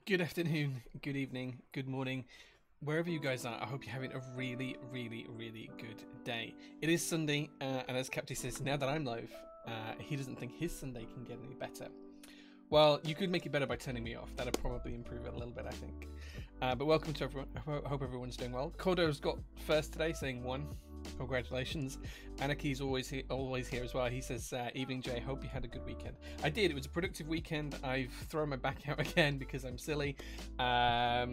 Good afternoon, good evening, good morning, wherever you guys are. I hope you're having a really good day. It is Sunday, and as Captain says, now that I'm live, he doesn't think his Sunday can get any better. Well, you could make it better by turning me off. That'd probably improve it a little bit, I think. But welcome to everyone. I hope everyone's doing well. Cordo's got first today, saying 1. Congratulations. Anaki's always here as well. He says, evening Jay, hope you had a good weekend. I did. It was a productive weekend. I've thrown my back out again because I'm silly. But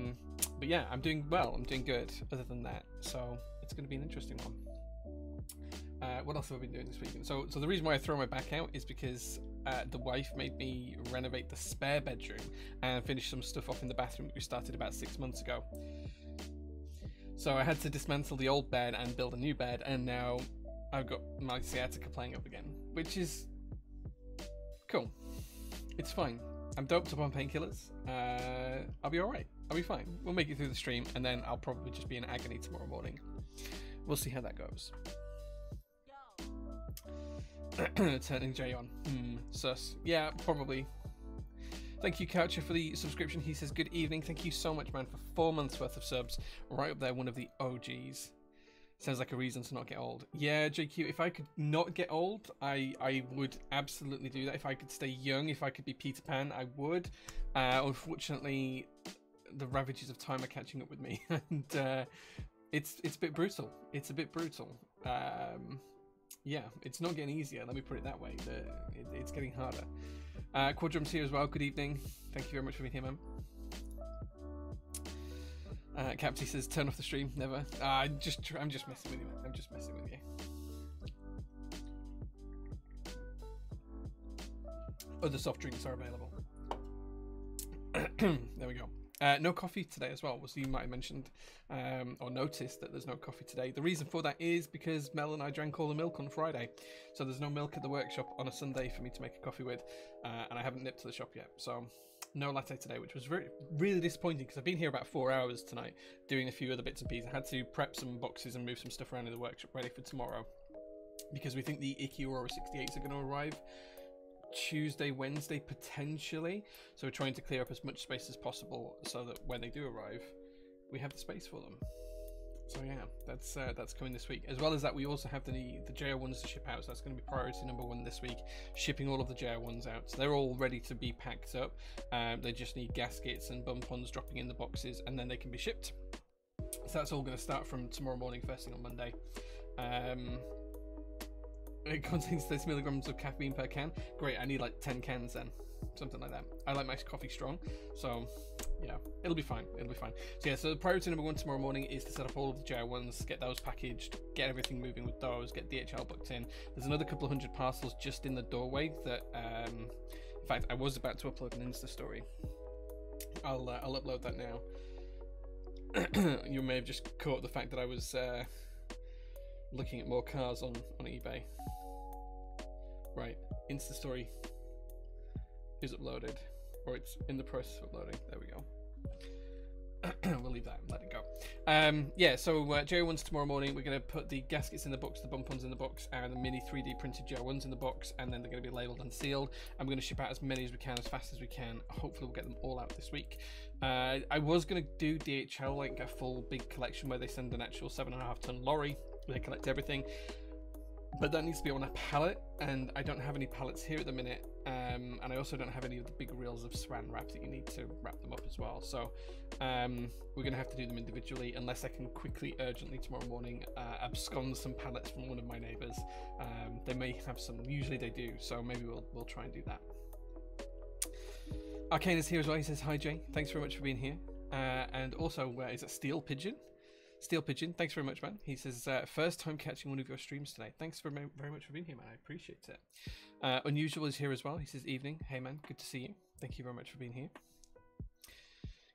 yeah, I'm doing well. I'm doing good other than that. So it's going to be an interesting one. What else have I been doing this weekend? So the reason why I throw my back out is because the wife made me renovate the spare bedroom and finish some stuff off in the bathroom that we started about 6 months ago. So I had to dismantle the old bed and build a new bed, and now I've got my sciatica playing up again, which is cool. It's fine. I'm doped up on painkillers. I'll be alright. I'll be fine. We'll make it through the stream, and then I'll probably just be in agony tomorrow morning. We'll see how that goes. Turning Jay on. Sus. Yeah, probably. Thank you, Coucher, for the subscription. He says, good evening. Thank you so much, man, for 4 months worth of subs. Right up there, one of the OGs. Sounds like a reason to not get old. Yeah, JQ, if I could not get old, I would absolutely do that. If I could stay young, if I could be Peter Pan, I would. Unfortunately, the ravages of time are catching up with me. And it's a bit brutal. It's a bit brutal. Yeah, it's not getting easier, let me put it that way. It's getting harder. Quadrum's here as well. Good evening. Thank you very much for being here, man. Capsy says, turn off the stream. Never. I'm just messing with you, man. I'm just messing with you. Other soft drinks are available. There we go. No coffee today as well, as you might have mentioned or noticed that there's no coffee today. The reason for that is because Mel and I drank all the milk on Friday, so there's no milk at the workshop on a Sunday for me to make a coffee with, and I haven't nipped to the shop yet, so no latte today, which was really disappointing because I've been here about 4 hours tonight doing a few other bits and pieces. I had to prep some boxes and move some stuff around in the workshop ready for tomorrow because we think the Icky Aurora 68s are going to arrive Tuesday, Wednesday, potentially. So we're trying to clear up as much space as possible so that when they do arrive, we have the space for them. So yeah, that's coming this week. As well as that, we also have the JR1s to ship out. So that's going to be priority #1 this week, shipping all of the JR1s out. So they're all ready to be packed up. They just need gaskets and bump-ons dropping in the boxes, and then they can be shipped. So that's all going to start from tomorrow morning, first thing on Monday. It contains 30 milligrams of caffeine per can. Great, I need like 10 cans then. Something like that. I like my coffee strong. So, yeah, it'll be fine. It'll be fine. So, yeah, so the priority #1 tomorrow morning is to set up all of the JR1s, get those packaged, get everything moving with those, get DHL booked in. There's another couple of hundred parcels just in the doorway that, in fact, I was about to upload an Insta story. I'll upload that now. You may have just caught the fact that I was looking at more cars on eBay. Right, Insta story is uploaded, or it's in the process of uploading. There we go. We'll leave that and let it go. Yeah, so JR1s tomorrow morning. We're going to put the gaskets in the box, the bump-ons in the box, and the mini 3D printed JR1s in the box, and then they're going to be labelled and sealed. And we're going to ship out as many as we can, as fast as we can. Hopefully we'll get them all out this week. I was going to do DHL, like a full big collection where they send an actual 7.5-ton lorry. They collect everything. But that needs to be on a pallet, and I don't have any pallets here at the minute, and I also don't have any of the big reels of saran wrap that you need to wrap them up as well. So we're going to have to do them individually, unless I can quickly, urgently tomorrow morning abscond some pallets from one of my neighbours. They may have some, usually they do, so maybe we'll try and do that. Arcane is here as well. He says, hi Jay, thanks very much for being here. And also, is it Steel Pigeon? Steel Pigeon, thanks very much, man. He says, first time catching one of your streams today. Thanks very much for being here, man. I appreciate it. Unusual is here as well. He says, evening. Hey, man. Good to see you. Thank you very much for being here.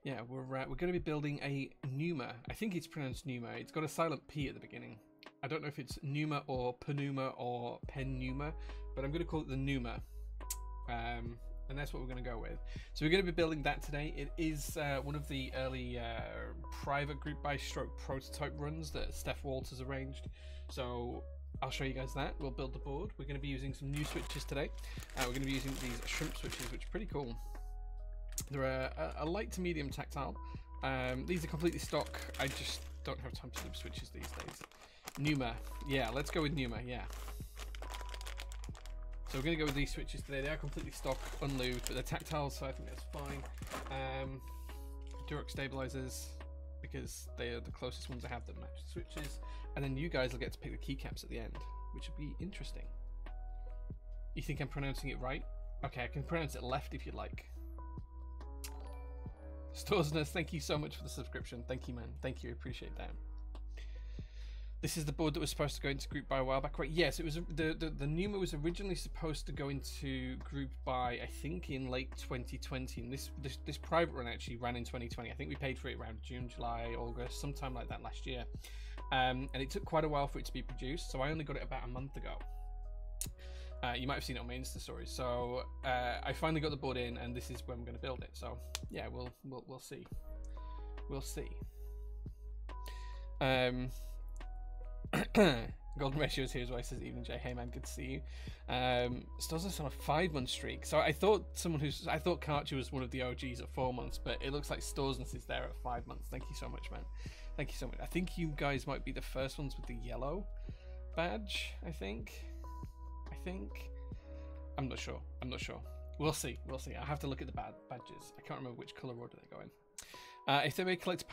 Yeah, we're going to be building a Pneuma. I think it's pronounced Pneuma. It's got a silent P at the beginning. I don't know if it's Pneuma or Pneuma or Pneuma, but I'm going to call it the Pneuma. And that's what we're going to go with. So we're going to be building that today. It is one of the early private group buy stroke prototype runs that Steph Walters arranged. So I'll show you guys that. We'll build the board. We're going to be using some new switches today. We're going to be using these shrimp switches, which are pretty cool. They're a light to medium tactile. These are completely stock. I just don't have time to loop switches these days. Pneuma. Yeah, let's go with Pneuma, yeah. So we're going to go with these switches today. They are completely stock, unlubed, but they're tactile, so I think that's fine. Durox stabilizers, because they are the closest ones I have that match the switches. And then you guys will get to pick the keycaps at the end, which would be interesting. You think I'm pronouncing it right? Okay, I can pronounce it left if you like. Storesness, thank you so much for the subscription. Thank you, man. Thank you, I appreciate that. This is the board that was supposed to go into group buy a while back, right? Yes, it was the Pneuma was originally supposed to go into group buy, I think, in late 2020. And this private run actually ran in 2020. I think we paid for it around June, July, August, sometime like that last year. And it took quite a while for it to be produced, so I only got it about a month ago. You might have seen it on my Insta stories. So I finally got the board in, and this is when we're going to build it. So yeah, we'll see. We'll see. Golden Ratio is here as well. He says, "Evening, Jay. Hey man, good to see you." Storesness on a 5-month streak. So I thought I thought Karcher was one of the OGs at 4 months, but it looks like Storesness is there at 5 months. Thank you so much, man. Thank you so much. I think you guys might be the first ones with the yellow badge. I think. I'm not sure. We'll see. I have to look at the badges. I can't remember which color order they go in. If they may collect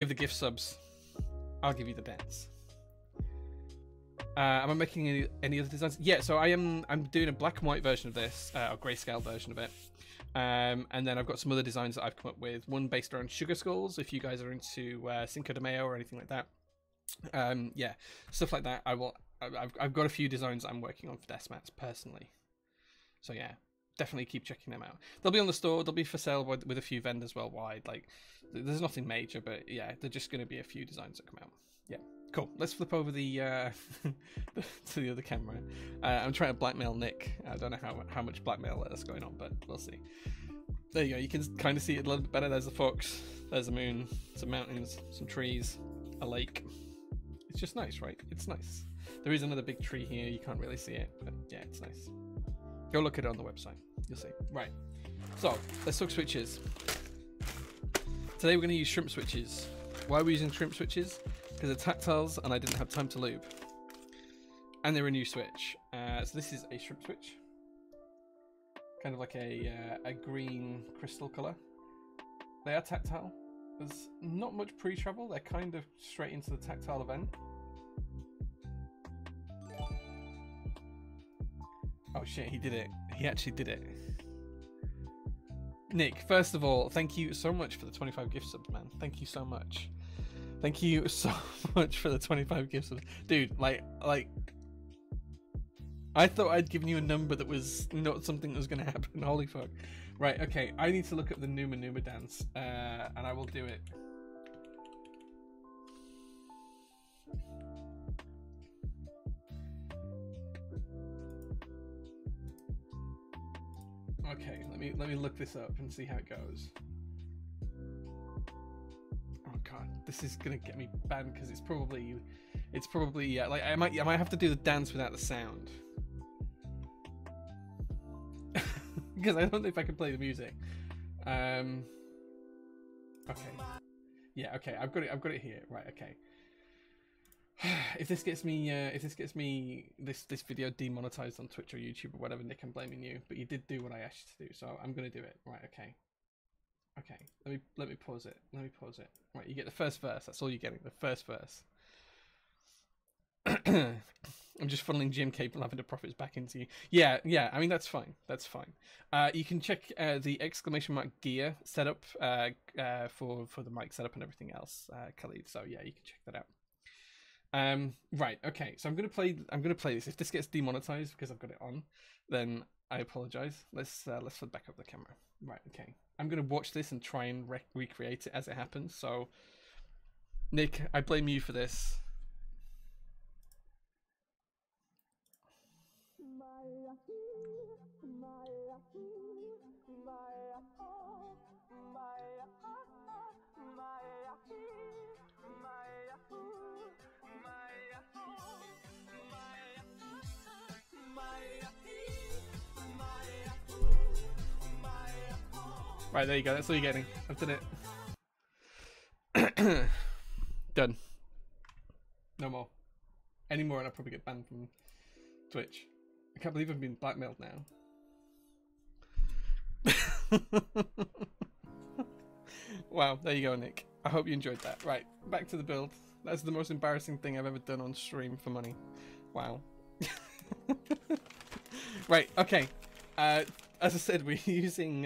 Give the gift subs. I'll give you the dance. Am I making any other designs? Yeah, so I'm doing a black and white version of this, or grayscale version of it. And then I've got some other designs that I've come up with. One based around sugar skulls, if you guys are into Cinco de Mayo or anything like that. Yeah, stuff like that. I've got a few designs I'm working on for desk mats personally. So yeah, definitely keep checking them out. They'll be on the store. They'll be for sale with a few vendors worldwide. Like, there's nothing major, but yeah, they're just going to be a few designs that come out. Yeah. Cool. Let's flip over the to the other camera. I'm trying to blackmail Nick. I don't know how much blackmail that's going on, but we'll see. There you go. You can kind of see it a little bit better. There's the fox. There's the moon. Some mountains. Some trees. A lake. It's just nice, right? It's nice. There is another big tree here. You can't really see it, but yeah, it's nice. Go look at it on the website. You'll see. Right. So let's talk switches. Today we're going to use shrimp switches. Why are we using shrimp switches? Because they're tactiles and I didn't have time to lube. And they're a new switch. So this is a shrimp switch. Kind of like a green crystal colour. They are tactile. There's not much pre-travel. They're kind of straight into the tactile event. Oh shit, he did it. He actually did it. Nick, first of all, thank you so much for the 25 gift subs, man. Thank you so much. Thank you so much for the 25 gift subs. Dude, like, I thought I'd given you a number that was not something that was going to happen. Holy fuck. Right, okay, I need to look up the Pneuma dance, and I will do it. Okay, let me look this up and see how it goes. Oh god, this is gonna get me banned because it's probably yeah. Like I might have to do the dance without the sound because I don't know if I can play the music. Okay, yeah, okay, I've got it here. Right, okay. If this gets me this video demonetized on Twitch or YouTube or whatever, Nick, I'm blaming you. But you did do what I asked you to do, so I'm gonna do it. Right, okay. Okay, let me pause it. Let me pause it. Right, you get the first verse. That's all you're getting. The first verse. I'm just funneling GMK Lavender profits back into you. Yeah. I mean that's fine. That's fine. You can check the exclamation mark gear setup for the mic setup and everything else, Khalid. So yeah, you can check that out. Right, okay, so I'm gonna play this. If this gets demonetized because I've got it on, then I apologize. Let's flip back up the camera. Right, okay. I'm gonna watch this and try and recreate it as it happens. So, Nick, I blame you for this. Right, there you go. That's all you're getting. I've done it. Done. No more. Any more and I'll probably get banned from Twitch. I can't believe I've been blackmailed now. Wow, there you go, Nick. I hope you enjoyed that. Right, back to the build. That's the most embarrassing thing I've ever done on stream for money. Wow. Right, okay. As I said, we're using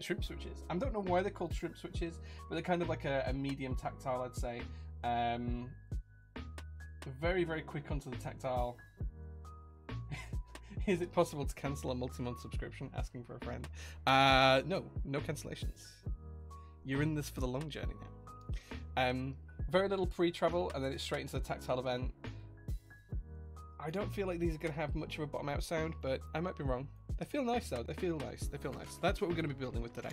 shrimp switches. I don't know why they're called shrimp switches, but they're kind of like a medium tactile, I'd say. Very, very quick onto the tactile. Is it possible to cancel a multi-month subscription? Asking for a friend. No cancellations. You're in this for the long journey now. Very little pre-travel, and then it's straight into the tactile event. I don't feel like these are going to have much of a bottom out sound, but I might be wrong. They feel nice though. They feel nice. They feel nice. That's what we're going to be building with today.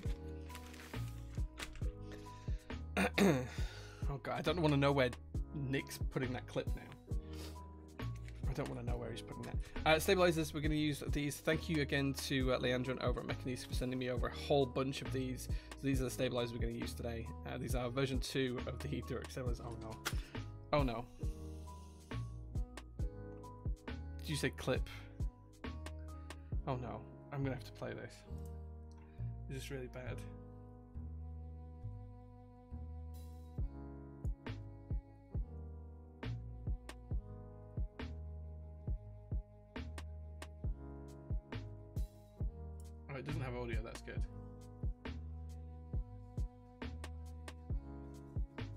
Oh god, I don't want to know where Nick's putting that clip now. I don't want to know where he's putting that. Stabilizers, we're going to use these. Thank you again to Leandron over at Mechanis for sending me over a whole bunch of these. So these are the stabilizers we're going to use today. These are version 2 of the Direct stabilizers. Oh no. Oh no. Did you say clip? Oh no. I'm going to have to play this. Is this really bad? it doesn't have audio. That's good.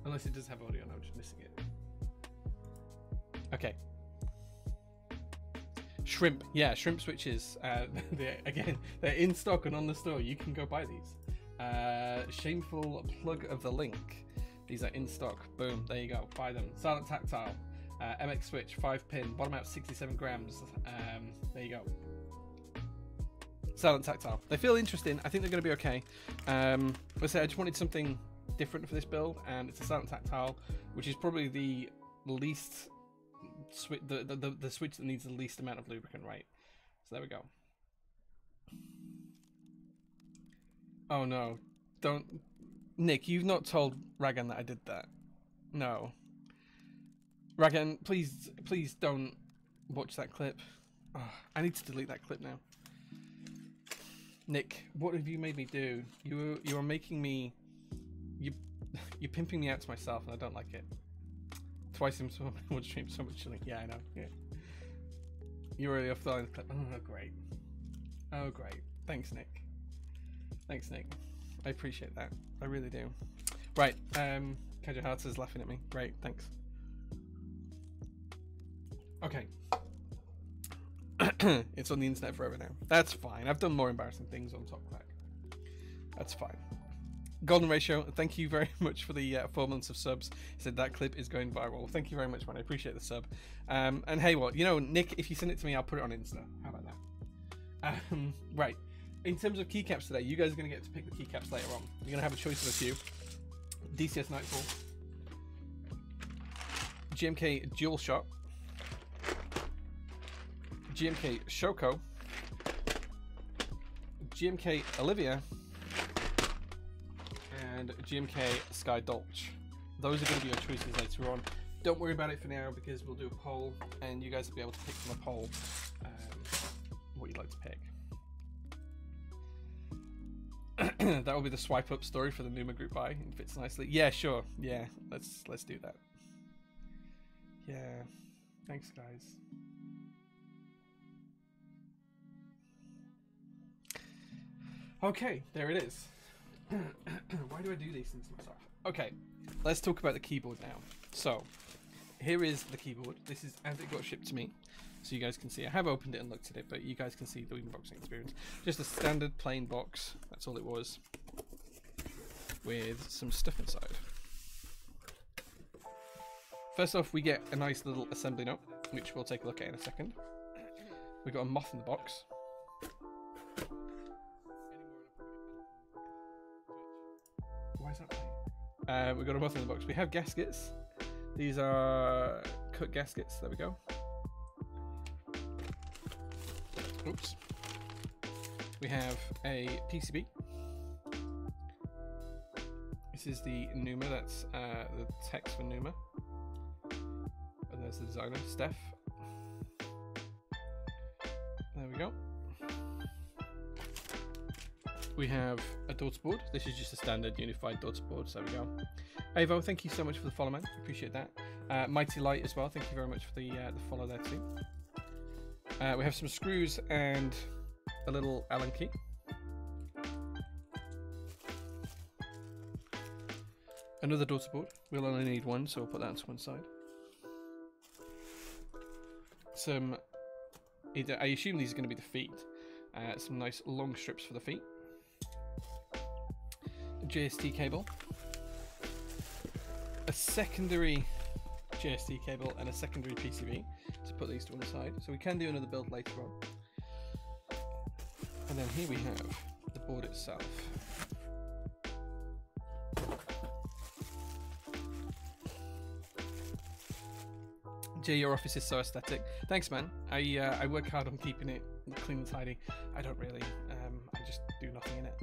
Unless it does have audio and I'm just missing it. Okay. Shrimp. Yeah, shrimp switches. They're in stock and on the store. You can go buy these. Shameful plug of the link. These are in stock. Boom. There you go. Buy them. Silent tactile. MX switch. 5-pin. Bottom out 67 grams. There you go. Silent tactile. They feel interesting. I think they're going to be okay. Let's say I just wanted something different for this build, and it's a silent tactile, which is probably the least switch, the switch that needs the least amount of lubricant, right? So there we go. Oh no, don't, Nick, you've not told Ragan that I did that. No, Ragan, please don't watch that clip. Oh, I need to delete that clip now. Nick, what have you made me do? You are making me. You're pimping me out to myself, and I don't like it. Twice in one stream, so much chilling. Yeah, I know. Yeah. You're really off the line. Oh, great. Oh, great. Thanks, Nick. Thanks, Nick. I appreciate that. I really do. Right. Kaja Hart is laughing at me. Great. Thanks. Okay. It's on the internet forever now. That's fine. I've done more embarrassing things on Top Crack. That's fine. Golden Ratio, thank you very much for the 4 months of subs. He said that clip is going viral. Thank you very much, man. I appreciate the sub. And hey, what, you know, Nick, if you send it to me, I'll put it on Insta. How about that? Right. In terms of keycaps today, you guys are going to get to pick the keycaps later on. You're going to have a choice of a few. DCS Nightfall, GMK Dual Shot, GMK Shoko, GMK Olivia, and GMK Sky Dolch. Those are going to be your choices later on. Don't worry about it for now because we'll do a poll and you guys will be able to pick from a poll what you'd like to pick. That will be the swipe up story for the Pneuma group buy. It fits nicely. Yeah, sure. Yeah, let's do that. Yeah, thanks guys. Okay, there it is. Why do I do these things to myself? Okay, let's talk about the keyboard now. So, here is the keyboard. This is as it got shipped to me. So you guys can see, I have opened it and looked at it, but you guys can see the unboxing experience. Just a standard plain box, that's all it was, with some stuff inside. First off, we get a nice little assembly note, which we'll take a look at in a second. We've got a moth in the box. Why is that playing? We've got a moth in the box. We have gaskets. These are cut gaskets, there we go. Oops. We have a PCB. This is the Pneuma, that's the text for Pneuma. And there's the designer, Steph. There we go. We have a daughter board. This is just a standard unified daughter board, so there we go. Avo, thank you so much for the follow, man. Appreciate that. Mighty Light as well, thank you very much for the follow there too. We have some screws and a little Allen key. Another daughter board. We'll only need one, so we'll put that to one side. Some, I assume these are going to be the feet. Some nice long strips for the feet. A JST cable. A secondary JST cable and a secondary PCB to put these to one side. So we can do another build later on. And then here we have the board itself. Jay, your office is so aesthetic. Thanks, man. I work hard on keeping it clean and tidy. I don't really. I just do nothing in it.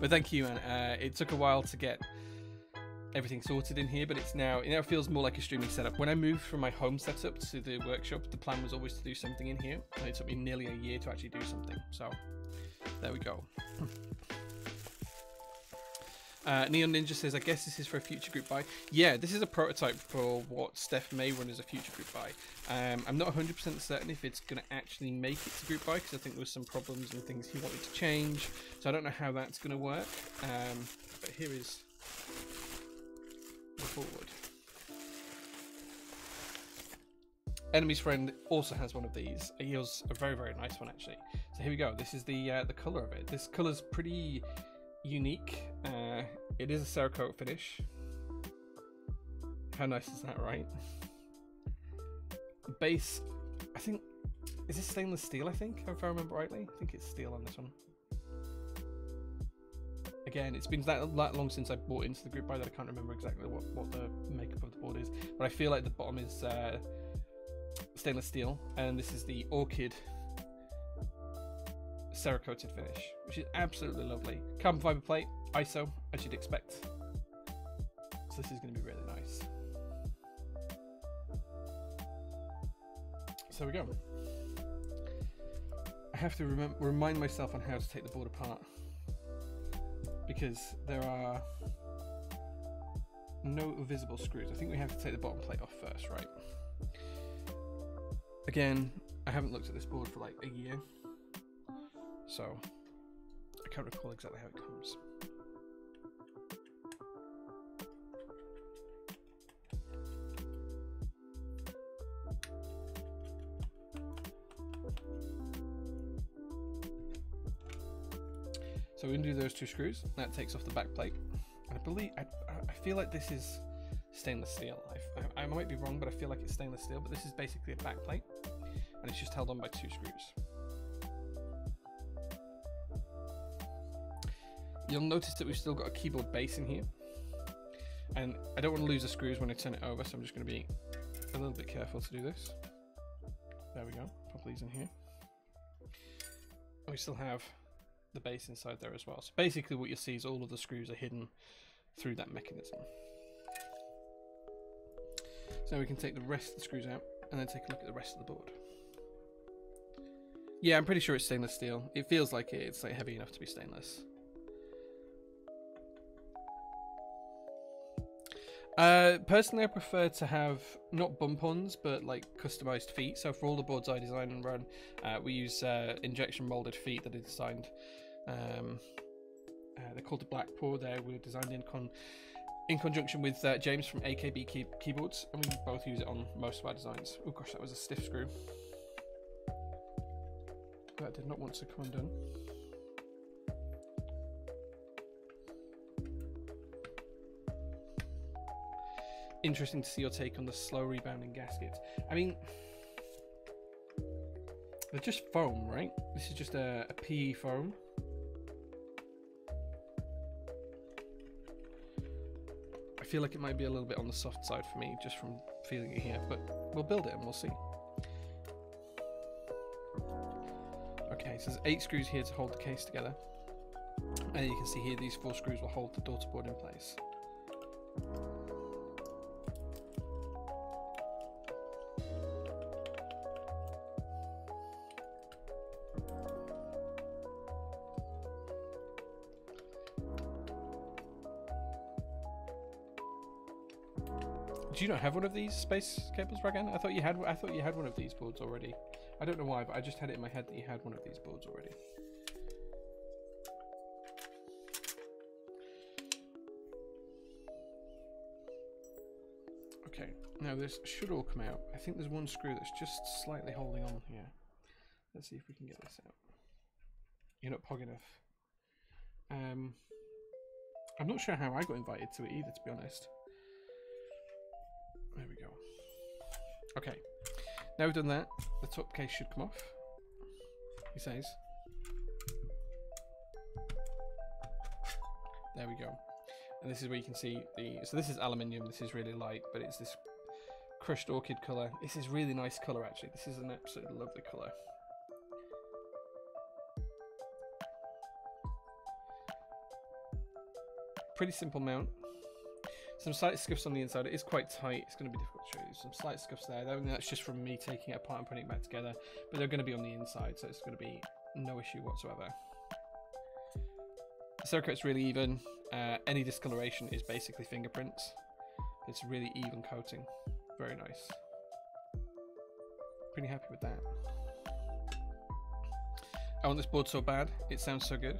But thank you, man. It took a while to get everything sorted in here, but it now feels more like a streaming setup. When I moved from my home setup to the workshop, the plan was always to do something in here, and it took me nearly a year to actually do something. So there we go. Neon Ninja says, I guess this is for a future group buy. Yeah, this is a prototype for what Steph may run as a future group buy. I'm not 100% certain if it's going to actually make it to group buy, because I think there was some problems and things he wanted to change. So I don't know how that's going to work. But here is the board. Enemy's Friend also has one of these. He has a very, very nice one, actually. So here we go. This is the colour of it. This colour's pretty unique. It is a Cerakote finish. How nice is that, right? Base, I think, is this stainless steel, I think, if I remember rightly? I think it's steel on this one. Again, it's been that long since I bought into the group buy that I can't remember exactly what the makeup of the board is. But I feel like the bottom is stainless steel, and this is the Orchid Cerakoted finish, which is absolutely lovely. Carbon fibre plate, ISO, as you'd expect. So this is going to be really nice. So we go. I have to remind myself on how to take the board apart, because there are no visible screws. I think we have to take the bottom plate off first, right? Again, I haven't looked at this board for like a year, so I can't recall exactly how it comes. So we can do those two screws. That takes off the back plate. I believe, I feel like this is stainless steel. I might be wrong, but I feel like it's stainless steel. But this is basically a back plate, and it's just held on by two screws. You'll notice that we've still got a keyboard base in here, and I don't want to lose the screws when I turn it over, so I'm just going to be a little bit careful to do this. There we go. Pop these in here. And we still have the base inside there as well. So basically what you'll see is all of the screws are hidden through that mechanism. So we can take the rest of the screws out and then take a look at the rest of the board. Yeah, I'm pretty sure it's stainless steel. It feels like it's like heavy enough to be stainless. Personally, I prefer to have not bump-ons, but like customized feet. So for all the boards I design and run, we use injection molded feet that are designed. They're called the Black Pour. They were designed in conjunction with James from AKB Keyboards, and we both use it on most of our designs. Oh gosh, that was a stiff screw. That did not want to come undone. Interesting to see your take on the slow rebounding gaskets. I mean, they're just foam, right? This is just a PE foam. I feel like it might be a little bit on the soft side for me, just from feeling it here, but we'll build it and we'll see. Okay, so there's 8 screws here to hold the case together. And you can see here, these 4 screws will hold the daughter board in place. Do you not have one of these space cables, Ragan? I thought you had one of these boards already. I don't know why, but I just had it in my head that you had one of these boards already. Okay, now this should all come out. I think there's one screw that's just slightly holding on here. Let's see if we can get this out. You're not pog enough. I'm not sure how I got invited to it either, to be honest. There we go. Okay, now we've done that, the top case should come off, he says. There we go. And this is where you can see so this is aluminium, this is really light, but it's this crushed orchid colour. This is really nice colour actually, this is an absolutely lovely colour. Pretty simple mount. Some slight scuffs on the inside. It is quite tight. It's going to be difficult to show you. Some slight scuffs there. That's just from me taking it apart and putting it back together. But they're going to be on the inside, so it's going to be no issue whatsoever. The Cerakote's really even. Any discoloration is basically fingerprints. It's really even coating. Very nice. Pretty happy with that. I want this board so bad. It sounds so good.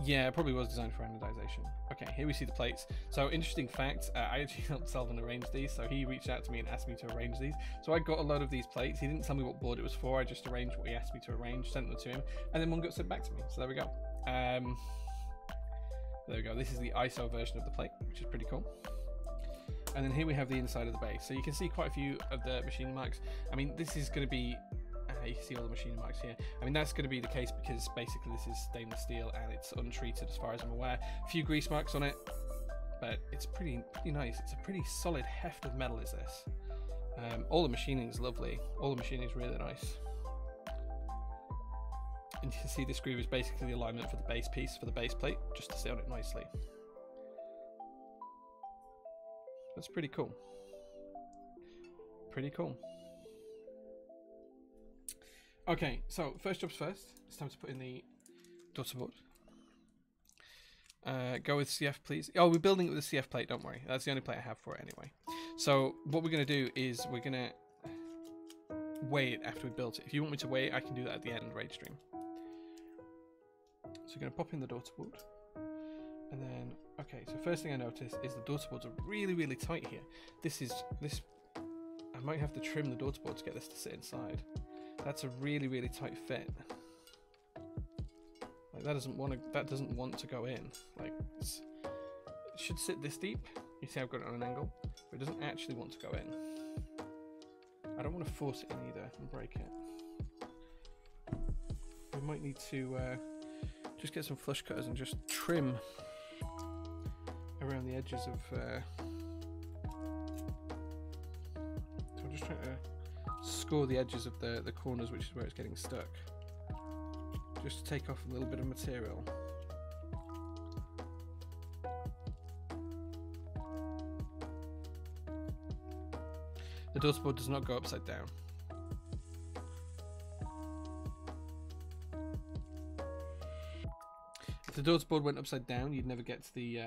Yeah, it probably was designed for anodization. Okay, here we see the plates. So, interesting fact, I actually helped Selvin arrange these, so he reached out to me and asked me to arrange these. So I got a load of these plates. He didn't tell me what board it was for, I just arranged what he asked me to arrange, sent them to him, and then one got sent back to me. So there we go. There we go. This is the ISO version of the plate, which is pretty cool. And then here we have the inside of the base. So you can see quite a few of the machine marks. I mean, this is going to be... you can see all the machine marks here. I mean, that's going to be the case because basically this is stainless steel and it's untreated as far as I'm aware. A few grease marks on it, but it's pretty nice. It's a pretty solid heft of metal is this. All the machining is lovely. All the machining is really nice. And you can see this groove is basically the alignment for the base piece, for the base plate, just to sit on it nicely. That's pretty cool. Pretty cool. Okay, so first jobs first. It's time to put in the daughter board. Go with CF, please. Oh, we're building it with a CF plate, don't worry. That's the only plate I have for it anyway. So what we're going to do is we're going to weigh it after we built it. If you want me to weigh it, I can do that at the end of the raid stream. So we're going to pop in the daughter board. And then, okay, so first thing I notice is the daughter boards are really, really tight here. I might have to trim the daughter board to get this to sit inside. That's a really, really tight fit. Like that doesn't want to go in. Like it should sit this deep. You see I've got it on an angle, but it doesn't actually want to go in. I don't want to force it in either and break it. We might need to just get some flush cutters and just trim around the edges of. So I'm just trying to score the edges of the corners, which is where it's getting stuck, just to take off a little bit of material. The daughter board does not go upside down. If the daughter board went upside down, you'd never get to the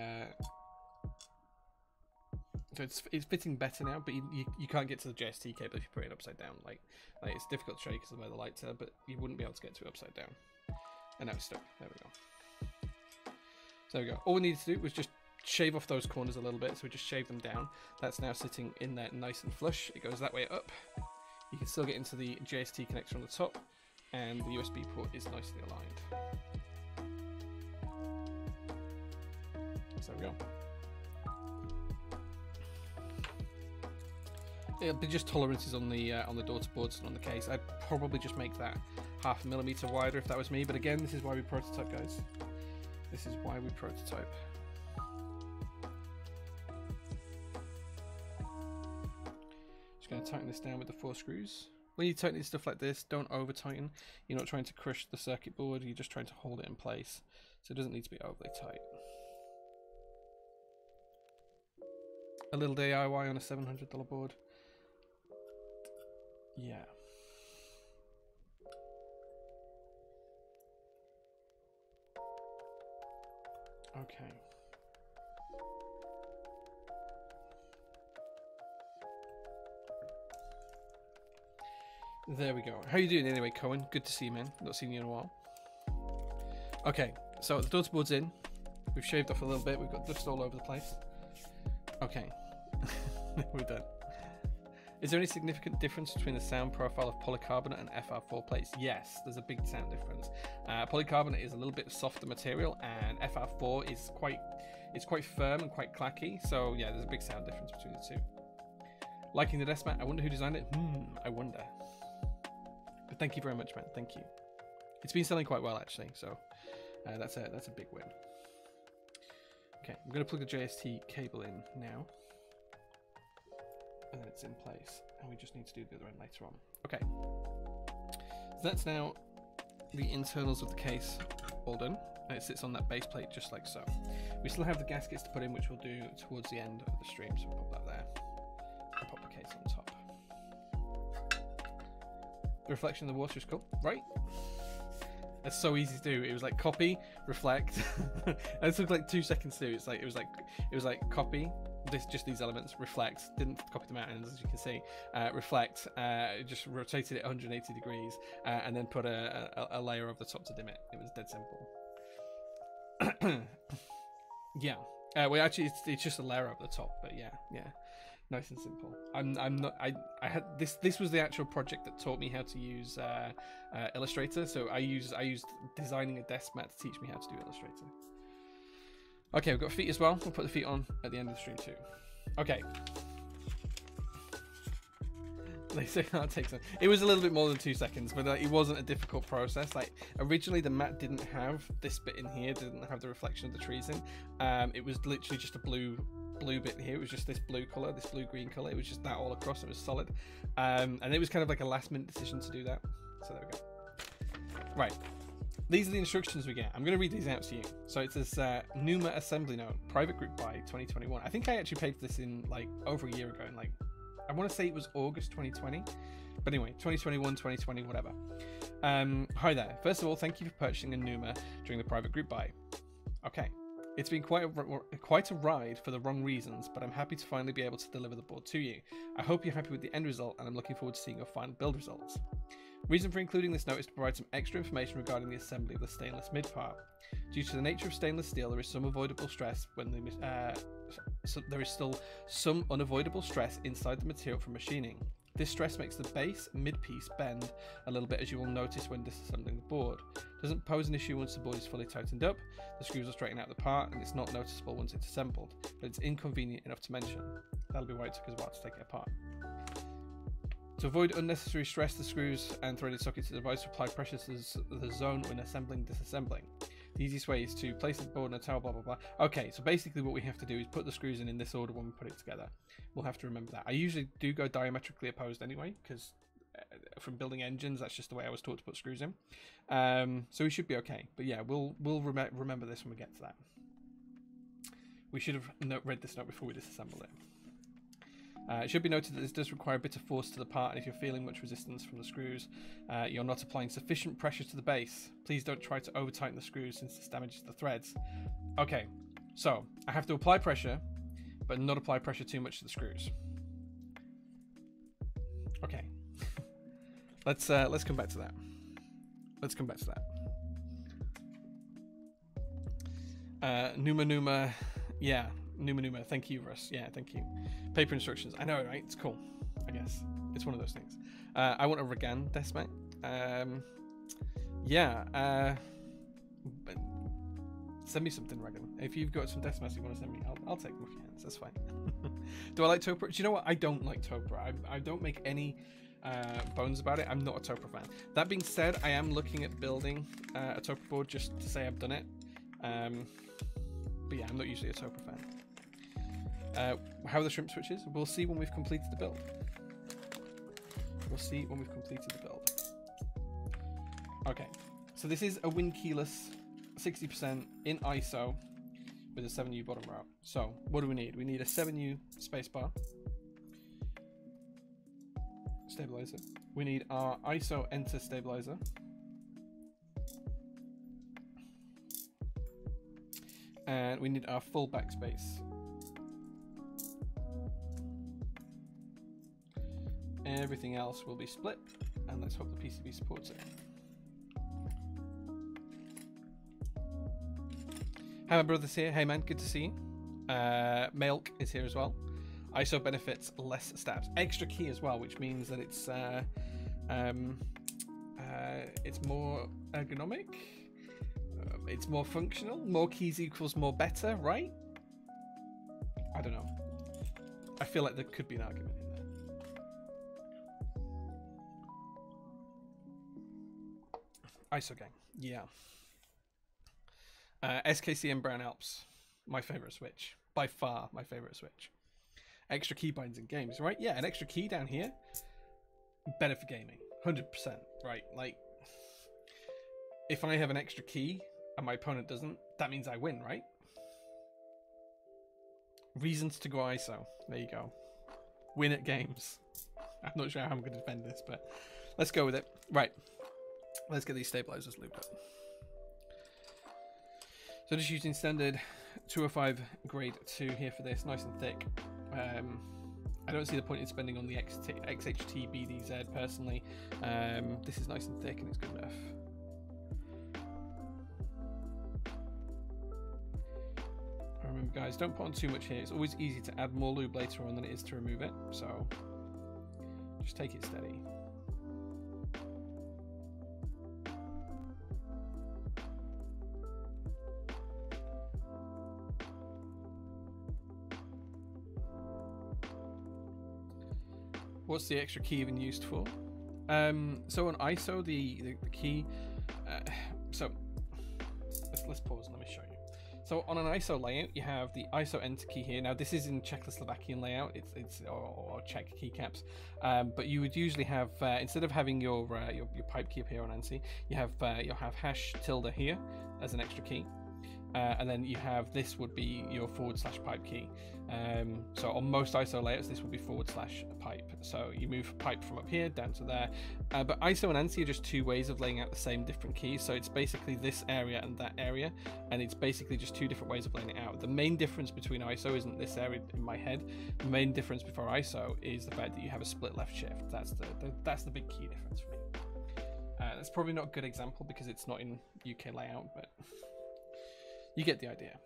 so it's fitting better now, but you can't get to the JST cable if you put it upside down. Like it's difficult to show you because of where the lights are, but you wouldn't be able to get to it upside down. And now it's stuck. There we go. So there we go. All we needed to do was just shave off those corners a little bit. So we just shave them down. That's now sitting in there nice and flush. It goes that way up. You can still get into the JST connector on the top, and the USB port is nicely aligned. So there we go. It'll be just tolerances on the daughter boards and on the case. I'd probably just make that 0.5 millimeter wider if that was me. But again, this is why we prototype, guys. This is why we prototype. Just going to tighten this down with the 4 screws. When you tighten stuff like this, don't over tighten. You're not trying to crush the circuit board. You're just trying to hold it in place. So it doesn't need to be overly tight. A little DIY on a $700 board. Yeah. Okay. There we go. How you doing anyway, Cohen? Good to see you, man. Not seen you in a while. Okay, so the daughter board's in. We've shaved off a little bit. We've got dust all over the place. Okay. We're done. Is there any significant difference between the sound profile of polycarbonate and FR4 plates? Yes, there's a big sound difference. Polycarbonate is a little bit softer material, and FR4 is quite firm and quite clacky. So yeah, there's a big sound difference between the two. Liking the desk mat. I wonder who designed it. I wonder. But thank you very much, man. Thank you. It's been selling quite well actually, so that's a big win. Okay, I'm going to plug the JST cable in now. And then it's in place, and we just need to do the other end later on. Okay, so that's now the internals of the case all done, and it sits on that base plate just like so. We still have the gaskets to put in, which we'll do towards the end of the stream, so we'll pop that there, and pop the case on top. The reflection of the water is cool, right? It's so easy to do. It was like copy, reflect. And it took like 2 seconds to do. It was like copy just these elements, reflect, didn't copy them out, and as you can see, reflect, just rotated it 180 degrees, and then put a layer over the top to dim it. It was dead simple. Yeah. Well, actually, it's just a layer over the top, but yeah, nice and simple. I had this was the actual project that taught me how to use Illustrator. So I used designing a desk mat to teach me how to do Illustrator. Okay, we've got feet as well. We'll put the feet on at the end of the stream too. Okay. They say that takes some. It was a little bit more than 2 seconds, but it wasn't a difficult process. Like originally, the mat didn't have this bit in here, didn't have the reflection of the trees in. It was literally just a blue bit here. It was just this blue color, this blue-green color. It was just that all across. It was solid, and it was kind of like a last-minute decision to do that. So there we go. Right. These are the instructions we get. I'm going to read these out to you. So it says Pneuma assembly note, private group buy 2021. I think I actually paid for this in like over a year ago, and like I want to say it was August 2020, but anyway, 2021, 2020, whatever. Hi there. First of all, thank you for purchasing a Pneuma during the private group buy. Okay. It's been quite a ride for the wrong reasons, but I'm happy to finally be able to deliver the board to you. I hope you're happy with the end result, and I'm looking forward to seeing your final build results. Reason for including this note is to provide some extra information regarding the assembly of the stainless mid part. Due to the nature of stainless steel, there is some avoidable stress when there is still some unavoidable stress inside the material from machining. This stress makes the base mid-piece bend a little bit, as you will notice when disassembling the board. Doesn't pose an issue once the board is fully tightened up, the screws will straighten out the part, and it's not noticeable once it's assembled, but it's inconvenient enough to mention. That'll be why it took us a while to take it apart. To avoid unnecessary stress, the screws and threaded sockets of the device apply pressure to the zone when assembling, disassembling. The easiest way is to place the board in a towel, blah, blah, blah. Okay, so basically what we have to do is put the screws in this order when we put it together. We'll have to remember that. I usually do go diametrically opposed anyway, because from building engines, that's just the way I was taught to put screws in. So we should be okay. But yeah, we'll remember this when we get to that. We should have read this note before we disassembled it. It should be noted that this does require a bit of force to the part, and if you're feeling much resistance from the screws, you're not applying sufficient pressure to the base. Please don't try to over-tighten the screws since this damages the threads. Okay, so I have to apply pressure, but not apply pressure too much to the screws. Okay, let's come back to that. Let's come back to that. Pneuma, yeah. Pneuma, thank you, Russ. Yeah, thank you. Paper instructions. I know, right? It's cool, I guess. It's one of those things. I want a Regan desk mat. Yeah. But send me something, Regan. If you've got some desk mats you want to send me, I'll take them off your hands. That's fine. Do I like Topra? Do you know what? I don't like Topra. I don't make any bones about it. I'm not a Topra fan. That being said, I am looking at building a Topra board just to say I've done it. But yeah, I'm not usually a Topra fan. How are the shrimp switches? We'll see when we've completed the build. We'll see when we've completed the build. Okay, so this is a wind keyless 60% in ISO with a 7U bottom row. So what do we need? We need a 7U spacebar stabilizer. We need our ISO enter stabilizer. And we need our full backspace. Everything else will be split, and let's hope the PCB supports it. Hi, my brother's here. Hey man, good to see you. Milk is here as well. ISO benefits less stabs. Extra key as well, which means that it's more ergonomic. It's more functional. More keys equals more better, right? I don't know. I feel like there could be an argument in there. ISO gang, yeah. SKCM Brown Alps, my favorite switch. By far, my favorite switch. Extra keybinds in games, right? Yeah, an extra key down here. Better for gaming, 100%, right? Like, if I have an extra key and my opponent doesn't, that means I win, right? Reasons to go ISO. There you go. Win at games. I'm not sure how I'm going to defend this, but let's go with it. Right. Let's get these stabilizers looped up. So just using standard 205 grade 2 here for this, nice and thick. I don't see the point in spending on the XHT BDZ personally. This is nice and thick and it's good enough. Remember guys, don't put on too much here. It's always easy to add more lube later on than it is to remove it. So just take it steady. What's the extra key even used for? So on ISO, the key. So let's pause and let me show you. So on an ISO layout, you have the ISO enter key here. Now this is in Czechoslovakian layout. It's or Czech keycaps. But you would usually have instead of having your pipe key up here on ANSI, you'll have hash tilde here as an extra key. And then you have this would be your / pipe key. So on most ISO layouts, this would be / pipe. So you move pipe from up here down to there. But ISO and ANSI are just two ways of laying out the same different keys. So it's basically this area and that area, and it's basically just two different ways of laying it out. The main difference between ISO isn't this area in my head. The main difference before ISO is the fact that you have a split left shift. That's the big key difference for me. That's probably not a good example because it's not in UK layout, but you get the idea.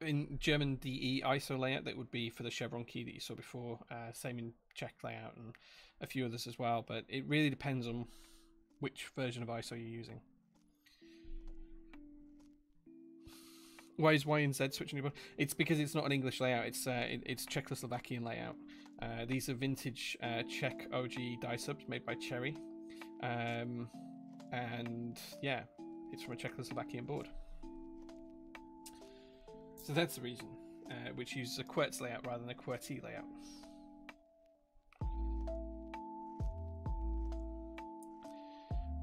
In German DE ISO layout, that would be for the chevron key that you saw before. Same in Czech layout and a few others as well. But it really depends on which version of ISO you're using. Why is Y and Z switching? It's because it's not an English layout. It's Czechoslovakian layout. These are vintage Czech OG die subs made by Cherry. And yeah, it's from a Czechoslovakian board. So that's the reason, which uses a QWERTZ layout rather than a QWERTY layout.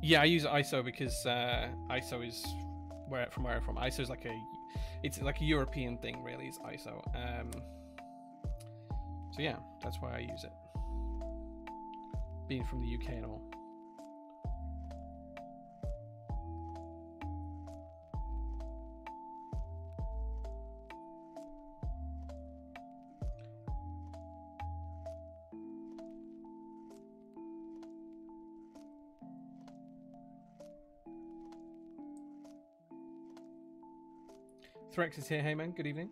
Yeah, I use ISO because ISO is from where I'm from. ISO is it's like a European thing, really. Is ISO. So yeah, that's why I use it. Being from the UK and all. Threx is here. Hey man, good evening.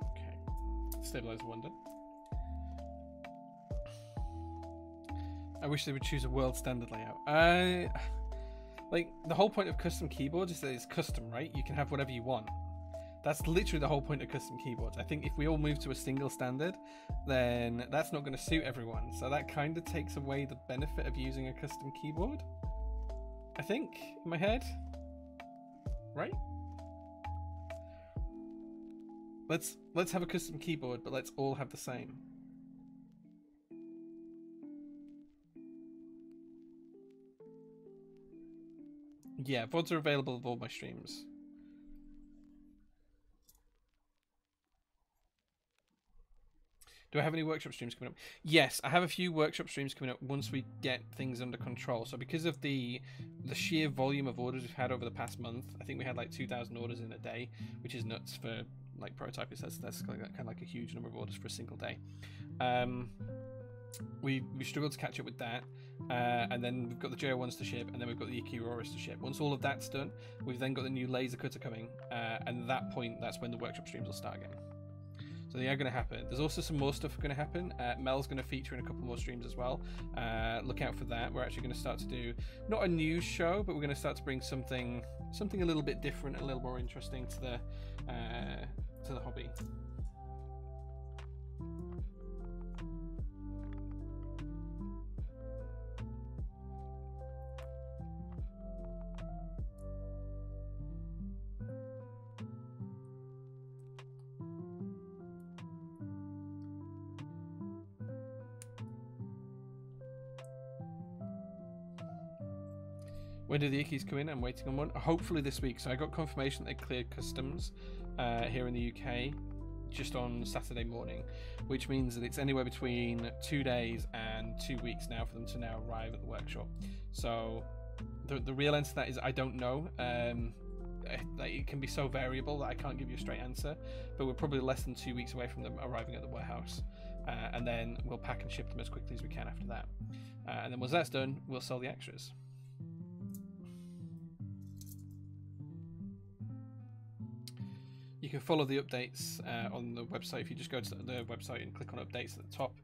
Okay, stabilizer one done. I wish they would choose a world standard layout. Like the whole point of custom keyboards is that it's custom, right? You can have whatever you want. That's literally the whole point of custom keyboards. I think if we all move to a single standard, then that's not going to suit everyone. So that kind of takes away the benefit of using a custom keyboard. I think, in my head, right? Let's have a custom keyboard, but let's all have the same. Yeah, VODs are available of all my streams. Do I have any workshop streams coming up? Yes, I have a few workshop streams coming up once we get things under control. So because of the sheer volume of orders we've had over the past month, I think we had like 2,000 orders in a day, which is nuts for like prototypists. That's kind of like a huge number of orders for a single day. We struggled to catch up with that, and then we've got the JO1s to ship, and then we've got the EQ Auroras to ship. Once all of that's done, we've then got the new laser cutter coming, and at that point, that's when the workshop streams will start again. So they are going to happen. There's also some more stuff going to happen. Mel's going to feature in a couple more streams as well. Look out for that. We're actually going to start to do not a news show, but we're going to start to bring something a little bit different, a little more interesting to the hobby. When do the Ickies come in? I'm waiting on one. Hopefully this week. So I got confirmation they cleared customs here in the UK just on Saturday morning, which means that it's anywhere between 2 days and 2 weeks now for them to now arrive at the workshop. So the real answer to that is I don't know. It can be so variable that I can't give you a straight answer, but we're probably less than 2 weeks away from them arriving at the warehouse, and then we'll pack and ship them as quickly as we can after that, and then once that's done, we'll sell the extras. You can follow the updates on the website. If you just go to the website and click on updates at the top,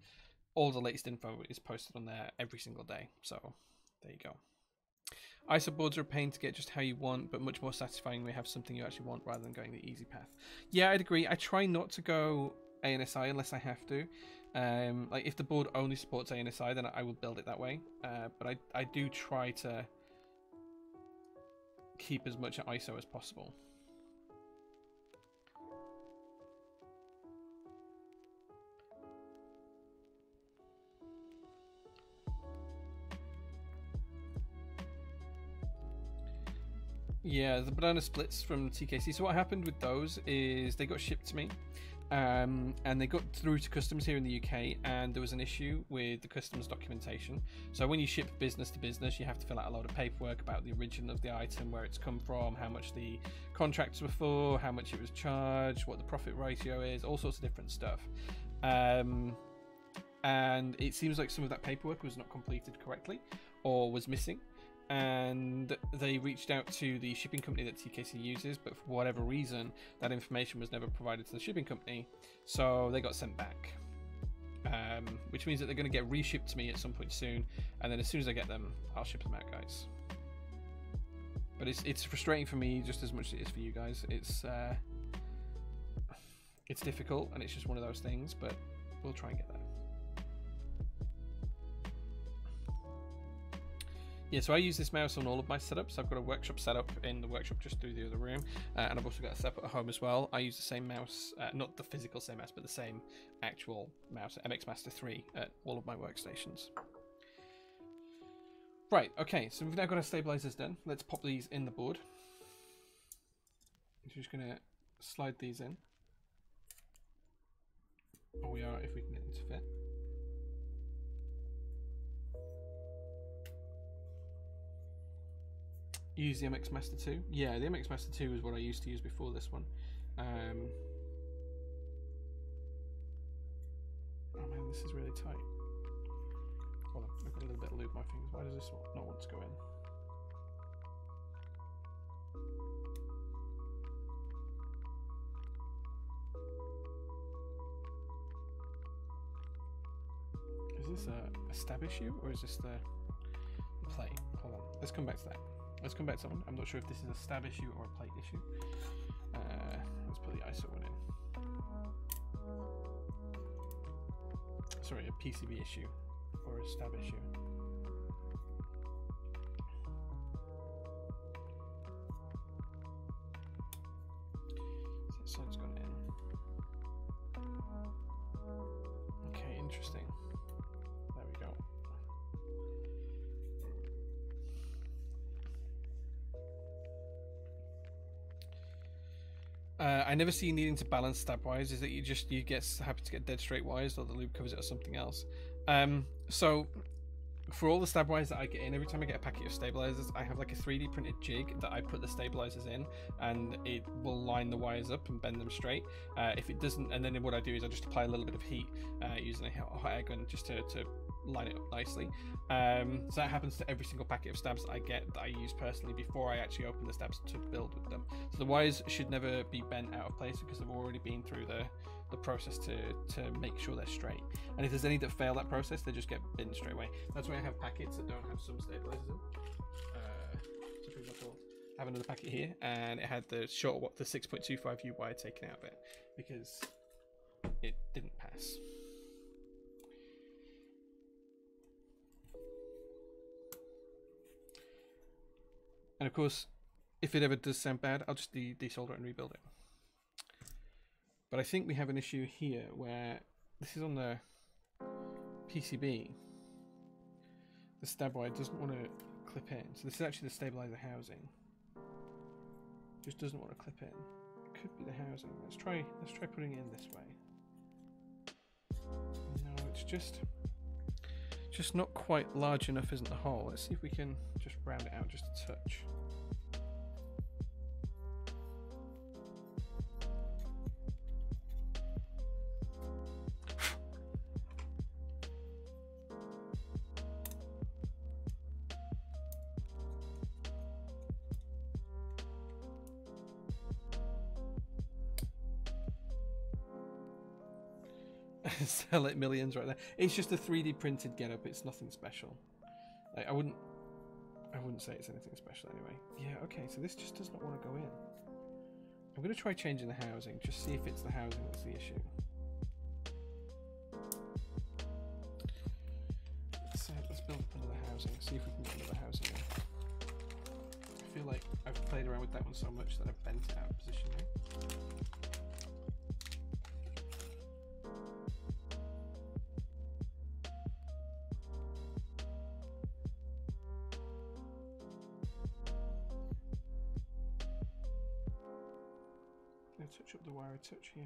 all the latest info is posted on there every single day. So there you go. ISO boards are a pain to get just how you want, but much more satisfying when you have something you actually want rather than going the easy path. Yeah, I'd agree. I try not to go ANSI unless I have to. Like if the board only supports ANSI, then I will build it that way. But I do try to keep as much ISO as possible. Yeah, the banana splits from TKC. So what happened with those is they got shipped to me, and they got through to customs here in the UK, and there was an issue with the customs documentation. So when you ship business to business, you have to fill out a load of paperwork about the origin of the item, where it's come from, how much the contracts were for, how much it was charged, what the profit ratio is, all sorts of different stuff. And it seems like some of that paperwork was not completed correctly or was missing. And they reached out to the shipping company that TKC uses, but for whatever reason, that information was never provided to the shipping company, so they got sent back. Which means that they're going to get reshipped to me at some point soon, and then as soon as I get them, I'll ship them out, guys. But it's frustrating for me just as much as it is for you guys. It's difficult, and it's just one of those things, but we'll try and get there. Yeah, so I use this mouse on all of my setups. I've got a workshop setup in the workshop just through the other room, and I've also got a setup at home as well. I use the same mouse, not the physical same mouse, but the same actual mouse, MX Master 3, at all of my workstations. Right, okay, so we've now got our stabilizers done. Let's pop these in the board. I'm just going to slide these in. Oh, we are, if we can get them to fit. Use the MX Master 2. Yeah, the MX Master 2 is what I used to use before this one. Oh man, this is really tight. Hold on, I've got a little bit of lube in my fingers. Why does this not want to go in? Is this a stab issue, or is this the plate? Hold on, let's come back to that. Let's come back to that one. I'm not sure if this is a stab issue or a plate issue. Let's put the ISO one in. Sorry, a PCB issue or a stab issue. So it's gone in. Okay, interesting. There we go. I never see you needing to balance stab wires. Is that you happen to get dead straight wires, or the lube covers it, or something else? So for all the stab wires that I get in, every time I get a packet of stabilizers, I have like a 3D printed jig that I put the stabilizers in, and it will line the wires up and bend them straight. If it doesn't, and then what I do is I just apply a little bit of heat using a hot air gun just to line it up nicely. So that happens to every single packet of stabs that I get, that I use personally before I actually open the stabs to build with them. So the wires should never be bent out of place because they've already been through the process to make sure they're straight. And if there's any that fail that process, they just get binned straight away. That's why I have packets that don't have some stabilizers in. So for example, I have another packet here, and it had the 6.25U wire taken out of it because it didn't pass. And of course, if it ever does sound bad, I'll just desolder it and rebuild it. But I think we have an issue here where this is on the PCB. The stab wire doesn't want to clip in. So this is actually the stabilizer housing. Just doesn't want to clip in could be the housing. Let's try putting it in this way. No, it's just not quite large enough, isn't the hole? Let's see if we can just round it out just a touch. Sell it millions right there. It's just a 3D printed getup. It's nothing special. Like, I wouldn't say it's anything special anyway. Yeah, okay, so this just does not want to go in. I'm going to try changing the housing, just see if it's the housing that's the issue. Let's build up another housing, see if we can get another housing in. I feel like I've played around with that one so much that I've bent it out of position now. Touch up the wire a touch here.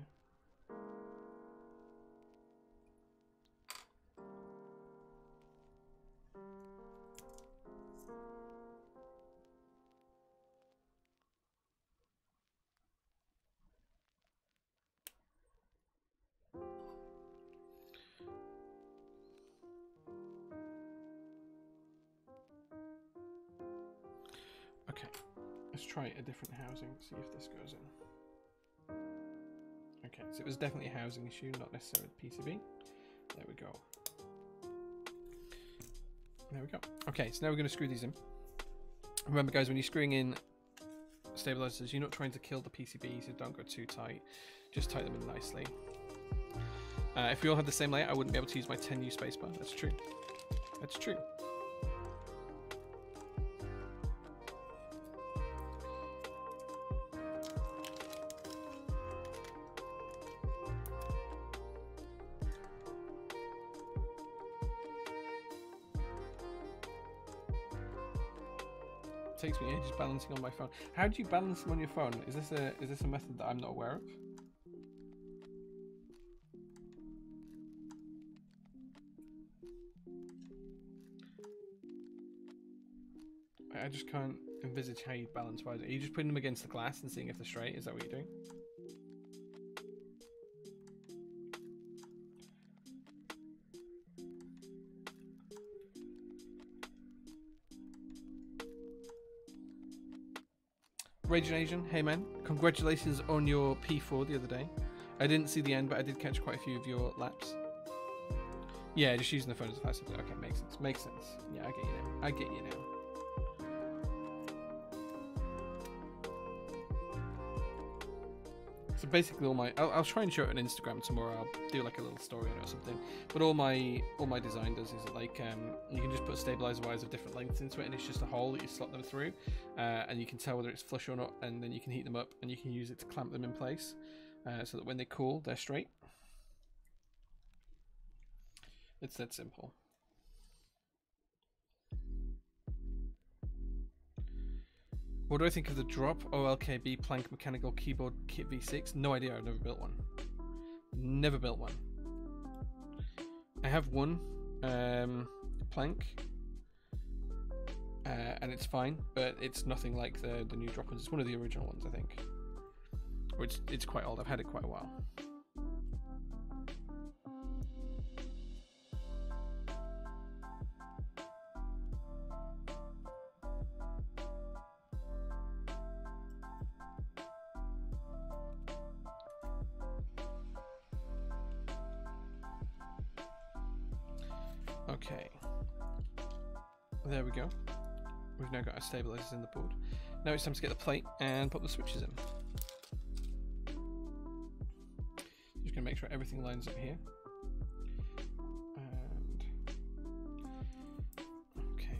Okay, let's try a different housing, see if this goes in. Okay, so it was definitely a housing issue, not necessarily the PCB. There we go. There we go. Okay, so now we're going to screw these in. Remember, guys, when you're screwing in stabilizers, you're not trying to kill the PCB, so don't go too tight. Just tighten them in nicely. If we all had the same layout, I wouldn't be able to use my 10U spacebar. That's true. That's true. Takes me ages balancing on my phone. How do you balance them on your phone? Is this a method that I'm not aware of? I just can't envisage how you balance wires. Are you just putting them against the glass and seeing if they're straight? Is that what you're doing? Raging Asian, hey man, congratulations on your P4 the other day. I didn't see the end, but I did catch quite a few of your laps. Yeah, just using the phone as a fast. Okay, makes sense. Makes sense. Yeah, I get you now. I get you now. So basically, all my I'll try and show it on Instagram tomorrow. I'll do like a little story on it or something. But all my design does is like you can just put stabilizer wires of different lengths into it, and it's just a hole that you slot them through, and you can tell whether it's flush or not, and then you can heat them up, and you can use it to clamp them in place, so that when they cool, they're straight. It's that simple. What do I think of the drop OLKB Plank Mechanical Keyboard Kit V6? No idea, I've never built one. Never built one. I have one Plank, and it's fine, but it's nothing like the new drop ones. It's one of the original ones, I think. Or it's quite old, I've had it quite a while. Okay, there we go. We've now got our stabilizers in the board. Now it's time to get the plate and put the switches in. Just gonna make sure everything lines up here. And okay,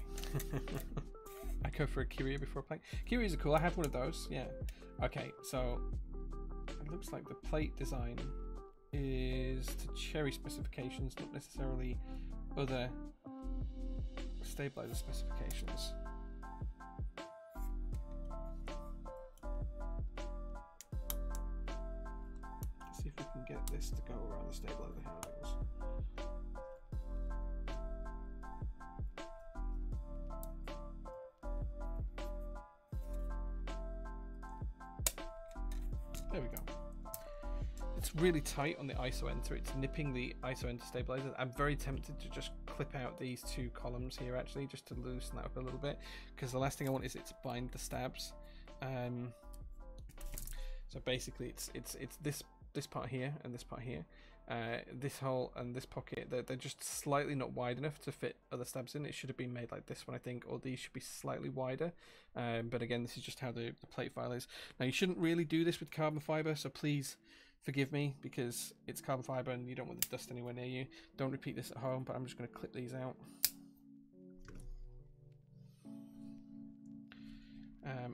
I go for a Kyria before a plate. Kyrias are cool. I have one of those. Yeah. Okay, so it looks like the plate design is to cherry specifications, not necessarily other stabilizer specifications. get this to go around the stabilizer housings. There we go. It's really tight on the ISO end, so it's nipping the ISO end to stabilizer. I'm very tempted to just clip out these two columns here actually, just to loosen that up a little bit, because the last thing I want is it to bind the stabs. So basically it's this part here and this part here. This hole and this pocket, they're just slightly not wide enough to fit other stabs in. It should have been made like this one, I think, or these should be slightly wider. But again, this is just how the plate file is. Now, you shouldn't really do this with carbon fiber, so please forgive me, because it's carbon fiber and you don't want the dust anywhere near you. Don't repeat this at home, but I'm just going to clip these out.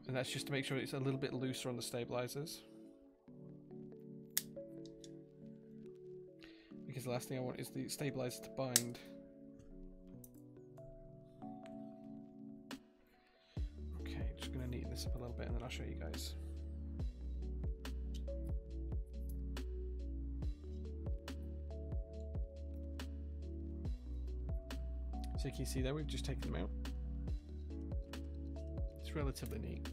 And that's just to make sure it's a little bit looser on the stabilizers. Because the last thing I want is the stabilizer to bind. Okay, just going to neaten this up a little bit and then I'll show you guys. So you can see there, we've just taken them out. It's relatively neat.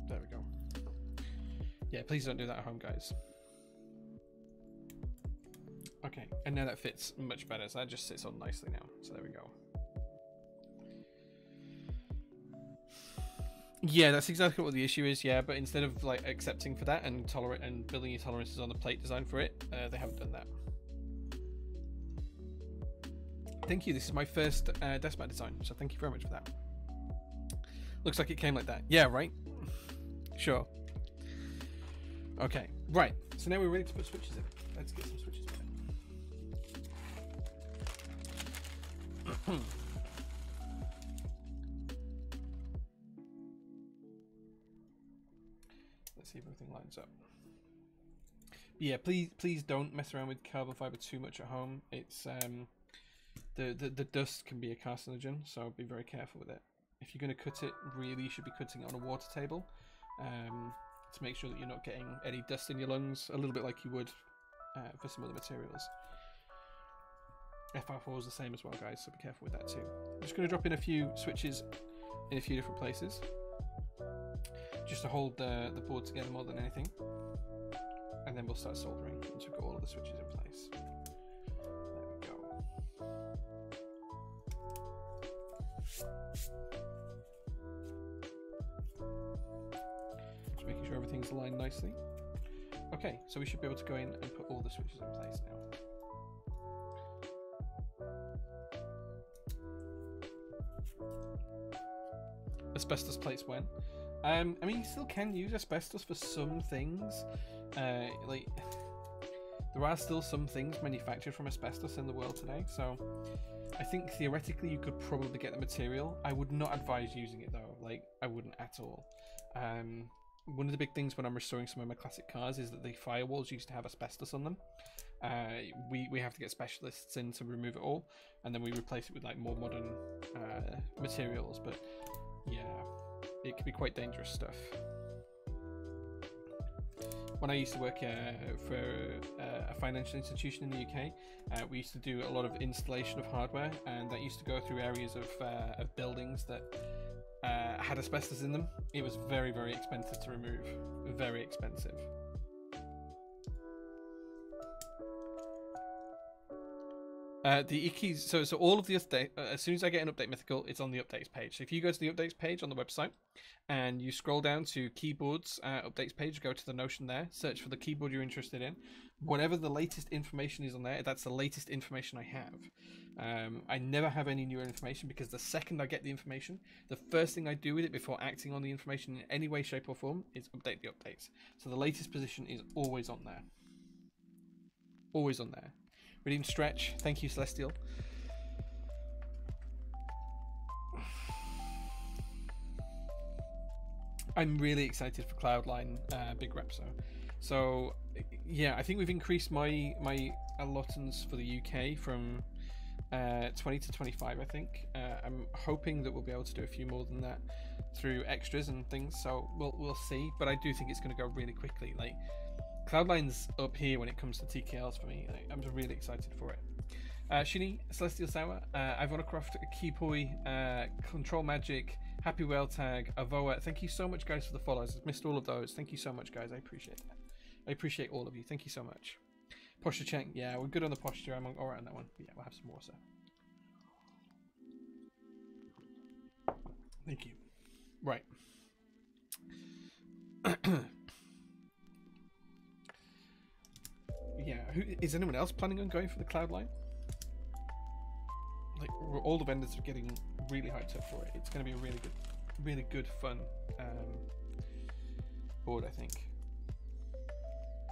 There we go. Yeah, please don't do that at home, guys. Okay, and now that fits much better, so that just sits on nicely now. So there we go. Yeah, that's exactly what the issue is, yeah, but instead of like accepting for that and building your tolerances on the plate design for it, they haven't done that. Thank you, this is my first desk mat design, so thank you very much for that. Looks like it came like that. Yeah, right? Sure. Okay, right, so now we're ready to put switches in. Let's get some switches in. See if everything lines up. Yeah, please don't mess around with carbon fiber too much at home. It's the dust can be a carcinogen, so be very careful with it. If you're going to cut it, really you should be cutting it on a water table to make sure that you're not getting any dust in your lungs, a little bit like you would for some other materials. FR4 is the same as well, guys, so be careful with that too. I'm just going to drop in a few switches in a few different places, just to hold the board together more than anything, and then we'll start soldering once we've got all of the switches in place. There we go. Just making sure everything's aligned nicely. Okay, so we should be able to go in and put all the switches in place now. Asbestos plates when? I mean, you still can use asbestos for some things. Like, there are still some things manufactured from asbestos in the world today, so I think theoretically you could probably get the material. I would not advise using it though, like, I wouldn't at all. One of the big things when I'm restoring some of my classic cars is that the firewalls used to have asbestos on them. We have to get specialists in to remove it all, and then we replace it with like more modern materials, but yeah, it can be quite dangerous stuff. When I used to work for a financial institution in the UK, we used to do a lot of installation of hardware, and that used to go through areas of buildings that had asbestos in them. It was very, very expensive to remove. Very expensive. The Ikis, so all of the update, as soon as I get an update mythical, it's on the updates page. So if you go to the updates page on the website and you scroll down to keyboards updates page, go to the Notion there, search for the keyboard you're interested in. Whatever the latest information is on there, that's the latest information I have. I never have any newer information, because the second I get the information, the first thing I do with it before acting on the information in any way, shape or form is update the updates. So the latest position is always on there. Always on there. Redeemed Stretch, thank you, Celestial. I'm really excited for Cloudline Big Repso. So yeah, I think we've increased my allotments for the UK from 20 to 25, I think. I'm hoping that we'll be able to do a few more than that through extras and things, so we'll see. But I do think it's going to go really quickly. Like, Cloudline's up here when it comes to TKLs for me. I'm just really excited for it. Shini, Celestial Sour, Ivonicroft, Keepoi, Control Magic, Happy Whale Tag, Avoa. Thank you so much, guys, for the follows. I've missed all of those. Thank you so much, guys. I appreciate that. I appreciate all of you. Thank you so much. Posture check. Yeah, we're good on the posture. I'm all right on that one. But yeah, we'll have some more, so. Thank you. Right. Yeah, is anyone else planning on going for the Cloudline? Like, all the vendors are getting really hyped up for it. It's going to be a really good, fun board, I think.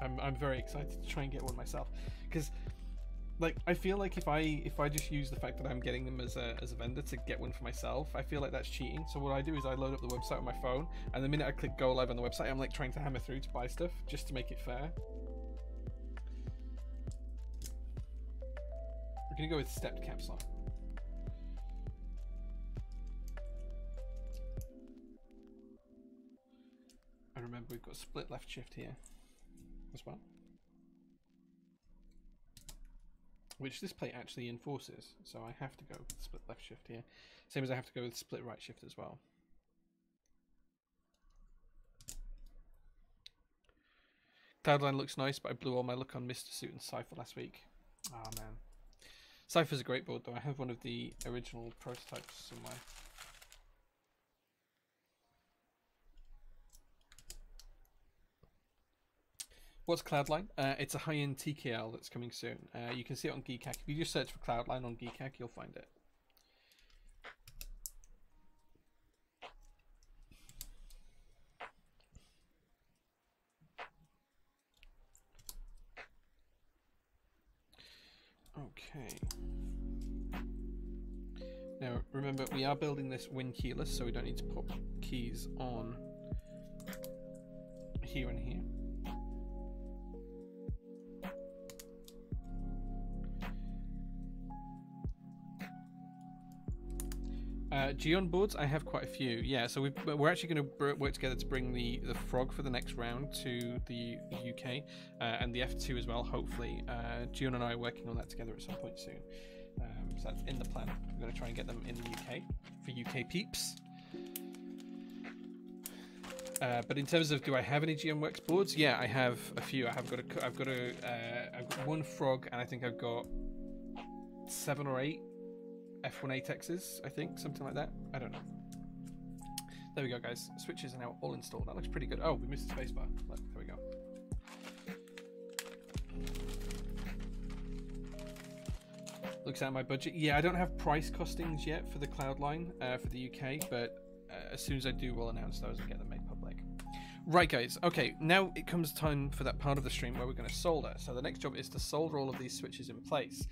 I'm very excited to try and get one myself, because, like, I feel like if I just use the fact that I'm getting them as a vendor to get one for myself, I feel like that's cheating. So what I do is I load up the website on my phone, and the minute I click go live on the website, I'm like trying to hammer through to buy stuff just to make it fair. We're gonna go with stepped capsule. And remember, we've got split left shift here as well, which this plate actually enforces, so I have to go with split left shift here, same as I have to go with split right shift as well. Cloudline looks nice, but I blew all my luck on Mr. Suit and Cypher last week. Oh man, Cypher's a great board though. I have one of the original prototypes somewhere. What's Cloudline? It's a high-end TKL that's coming soon. You can see it on Keycaps. If you just search for Cloudline on Keycaps, you'll find it. Okay. Now, remember, we are building this win keyless, so we don't need to put keys on here and here. Geon boards, I have quite a few. Yeah, so we're actually going to work together to bring the frog for the next round to the UK, and the F2 as well, hopefully. Geon and I are working on that together at some point soon. So that's in the plan. We're going to try and get them in the UK for UK peeps. But in terms of, do I have any Geon Works boards? Yeah, I have a few. I've got one frog, and I think I've got 7 or 8 F1 ATEXs, I think, something like that. I don't know. There we go, guys. Switches are now all installed. That looks pretty good. Oh, we missed the spacebar. There we go. Looks out my budget. Yeah, I don't have price costings yet for the Cloudline for the UK, but as soon as I do, we'll announce those and get them made public. Right, guys. Okay, now it comes time for that part of the stream where we're going to solder. So the next job is to solder all of these switches in place.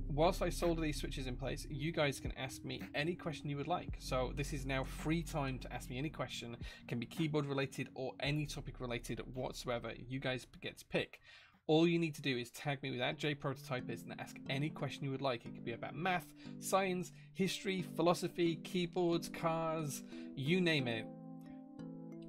Whilst I solder these switches in place, you guys can ask me any question you would like. So this is now free time to ask me any question. It can be keyboard related or any topic related whatsoever. You guys get to pick. All you need to do is tag me with @JPrototypist and ask any question you would like. It could be about math, science, history, philosophy, keyboards, cars, you name it.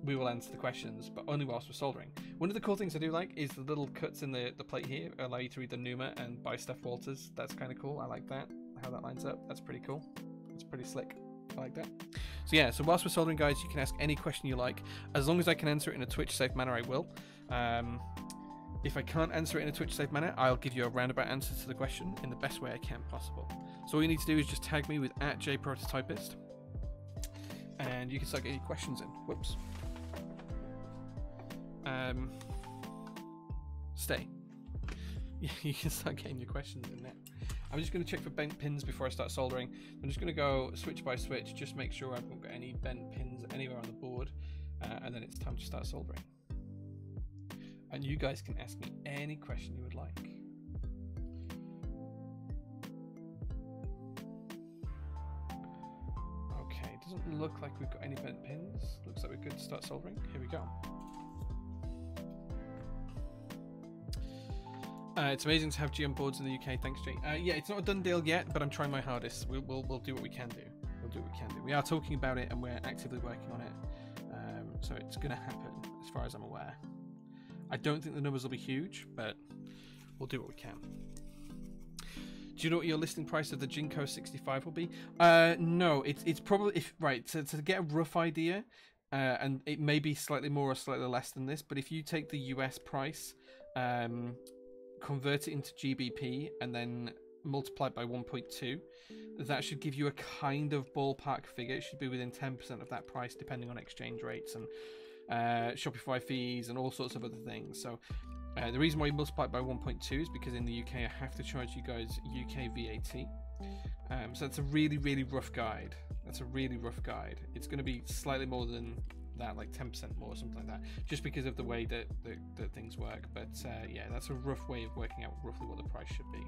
We will answer the questions, but only whilst we're soldering. One of the cool things I do like is the little cuts in the plate here allow you to read the Pneuma and buy Steph Walters. That's kind of cool. I like that, how that lines up. That's pretty cool. That's pretty slick. I like that. So yeah, so whilst we're soldering, guys, you can ask any question you like. As long as I can answer it in a Twitch safe manner, I will. If I can't answer it in a Twitch safe manner, I'll give you a roundabout answer to the question in the best way I can possible. So all you need to do is just tag me with @JPrototypist, and you can start getting your questions in. Whoops. Stay. You can start getting your questions in there. I'm just going to check for bent pins before I start soldering. I'm just going to go switch by switch, just make sure I haven't got any bent pins anywhere on the board, and then it's time to start soldering. And you guys can ask me any question you would like. Okay, doesn't look like we've got any bent pins. Looks like we're good to start soldering. Here we go. It's amazing to have GM boards in the UK. Thanks, Jay. Yeah, it's not a done deal yet, but I'm trying my hardest. We'll do what we can do. We'll do what we can do. We are talking about it, and we're actively working on it. So it's going to happen, as far as I'm aware. I don't think the numbers will be huge, but we'll do what we can. Do you know what your listing price of the Jinko 65 will be? No, it's probably right. To get a rough idea, and it may be slightly more or slightly less than this. But if you take the US price, convert it into GBP, and then multiply it by 1.2, that should give you a kind of ballpark figure. It should be within 10% of that price, depending on exchange rates and Shopify fees and all sorts of other things. So the reason why you multiply it by 1.2 is because in the UK I have to charge you guys UK VAT. So that's a really, really rough guide. That's a really rough guide. It's going to be slightly more than that, like 10% more or something like that, just because of the way that things work. But yeah, that's a rough way of working out roughly what the price should be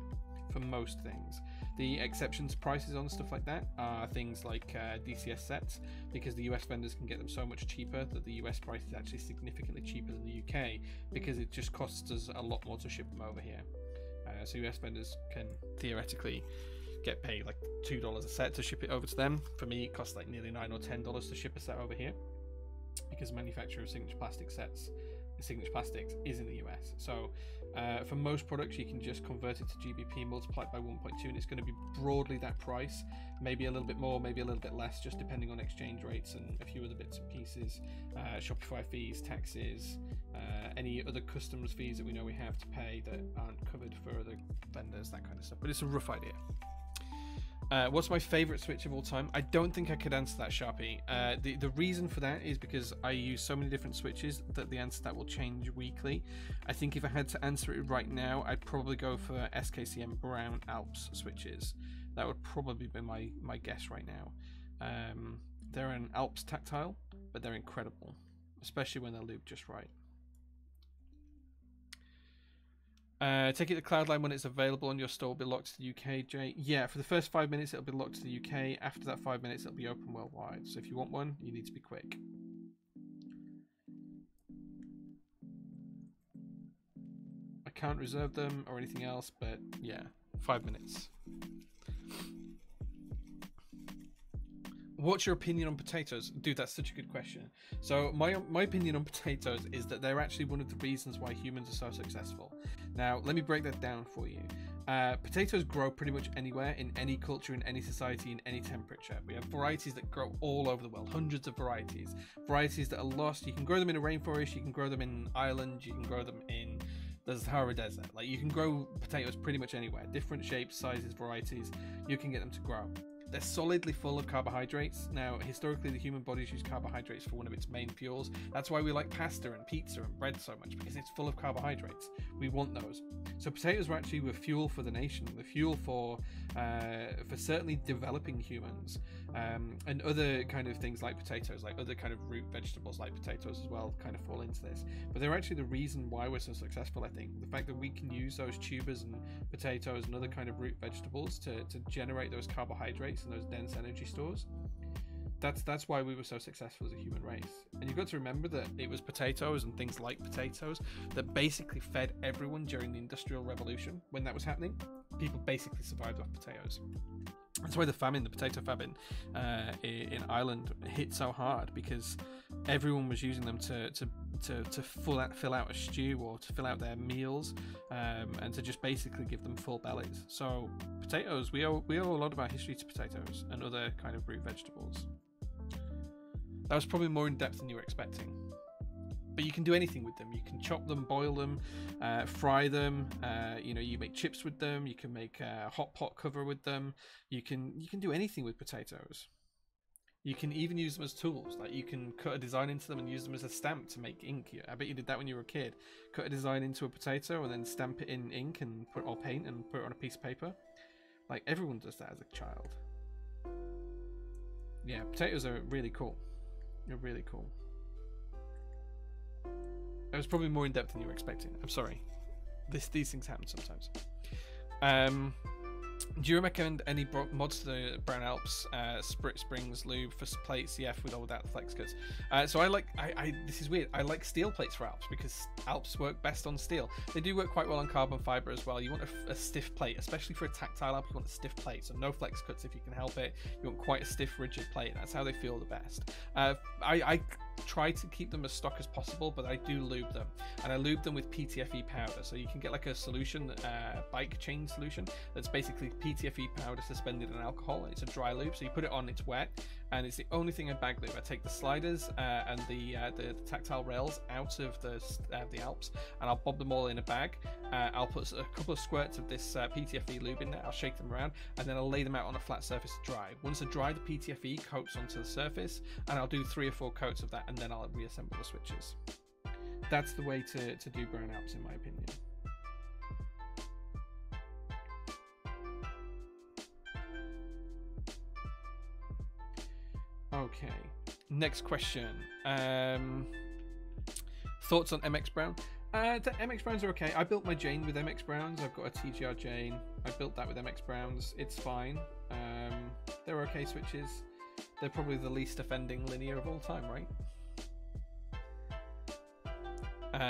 for most things. The exceptions to prices on stuff like that are things like DCS sets, because the US vendors can get them so much cheaper that the US price is actually significantly cheaper than the UK, because it just costs us a lot more to ship them over here. So US vendors can theoretically get paid like $2 a set to ship it over to them. For me, it costs like nearly $9 or $10 to ship a set over here, because manufacturer of Signature Plastics is in the US. So for most products, you can just convert it to GBP, multiply it by 1.2, and it's going to be broadly that price, maybe a little bit more, maybe a little bit less, just depending on exchange rates and a few other bits and pieces, Shopify fees, taxes, any other customs fees that we know we have to pay that aren't covered for other vendors, that kind of stuff. But it's a rough idea. What's my favorite switch of all time? I don't think I could answer that, Sharpie. The reason for that is because I use so many different switches that the answer to that will change weekly. I think if I had to answer it right now, I'd probably go for SKCM Brown Alps switches. That would probably be my guess right now. They're an Alps tactile, but they're incredible, especially when they're lubed just right. Take it to Cloudline when it's available on your store will be locked to the UK, Jay. Yeah, for the first 5 minutes it'll be locked to the UK. After that 5 minutes it'll be open worldwide. So if you want one, you need to be quick. I can't reserve them or anything else, but yeah, 5 minutes. What's your opinion on potatoes? Dude, that's such a good question. So my opinion on potatoes is that they're actually one of the reasons why humans are so successful. Now, let me break that down for you. Potatoes grow pretty much anywhere, in any culture, in any society, in any temperature. We have varieties that grow all over the world, hundreds of varieties. Varieties that are lost. You can grow them in a rainforest, you can grow them in Ireland, you can grow them in the Sahara Desert. Like, you can grow potatoes pretty much anywhere. Different shapes, sizes, varieties, you can get them to grow. They're solidly full of carbohydrates. Now, historically, the human body's used carbohydrates for one of its main fuels. That's why we like pasta and pizza and bread so much, because it's full of carbohydrates. We want those. So potatoes were actually fuel for the nation, the fuel for certainly developing humans, and other kind of things like potatoes, like other kind of root vegetables like potatoes as well, kind of fall into this. But they're actually the reason why we're so successful, I think. The fact that we can use those tubers and potatoes and other kind of root vegetables to generate those carbohydrates and those dense energy stores. That's why we were so successful as a human race. And you've got to remember that it was potatoes and things like potatoes that basically fed everyone during the Industrial Revolution. When that was happening, people basically survived off potatoes. That's why the potato famine in Ireland hit so hard, because everyone was using them to fill out a stew or to fill out their meals, and to just basically give them full bellies. So potatoes, we owe a lot of our history to potatoes and other kind of root vegetables. That was probably more in depth than you were expecting. But you can do anything with them. You can chop them, boil them, fry them. You make chips with them. You can make a hot pot cover with them. You can do anything with potatoes. You can even use them as tools. Like, you can cut a design into them and use them as a stamp to make ink. I bet you did that when you were a kid. Cut a design into a potato and then stamp it in ink and or paint and put it on a piece of paper. Like, everyone does that as a child. Yeah, potatoes are really cool. They're really cool. That was probably more in depth than you were expecting. I'm sorry. These things happen sometimes. Do you recommend any mods to the Brown Alps Sprit Springs lube for plates? Yeah, with or without the flex cuts. So I like, this is weird, I like steel plates for Alps because Alps work best on steel. They do work quite well on carbon fiber as well. You want a stiff plate, especially for a tactile Alp, you want a stiff plate. So no flex cuts if you can help it. You want quite a stiff, rigid plate. That's how they feel the best. I try to keep them as stock as possible, but I do lube them, and I lube them with PTFE powder. So you can get like a solution, bike chain solution, that's basically PTFE powder suspended in alcohol. It's a dry lube, so you put it on, it's wet, and it's the only thing in bag lube. I take the sliders and the tactile rails out of the Alps, and I'll bob them all in a bag. I'll put a couple of squirts of this PTFE lube in there. I'll shake them around, and then I'll lay them out on a flat surface to dry. Once they're dry, the PTFE coats onto the surface, and I'll do 3 or 4 coats of that, and then I'll reassemble the switches. That's the way to do Brown Alps, in my opinion. Okay, next question. Thoughts on MX Brown? The MX Browns are okay. I built my Jane with MX Browns. I've got a TGR Jane. I built that with MX Browns. It's fine. They're okay switches. They're probably the least offending linear of all time, right?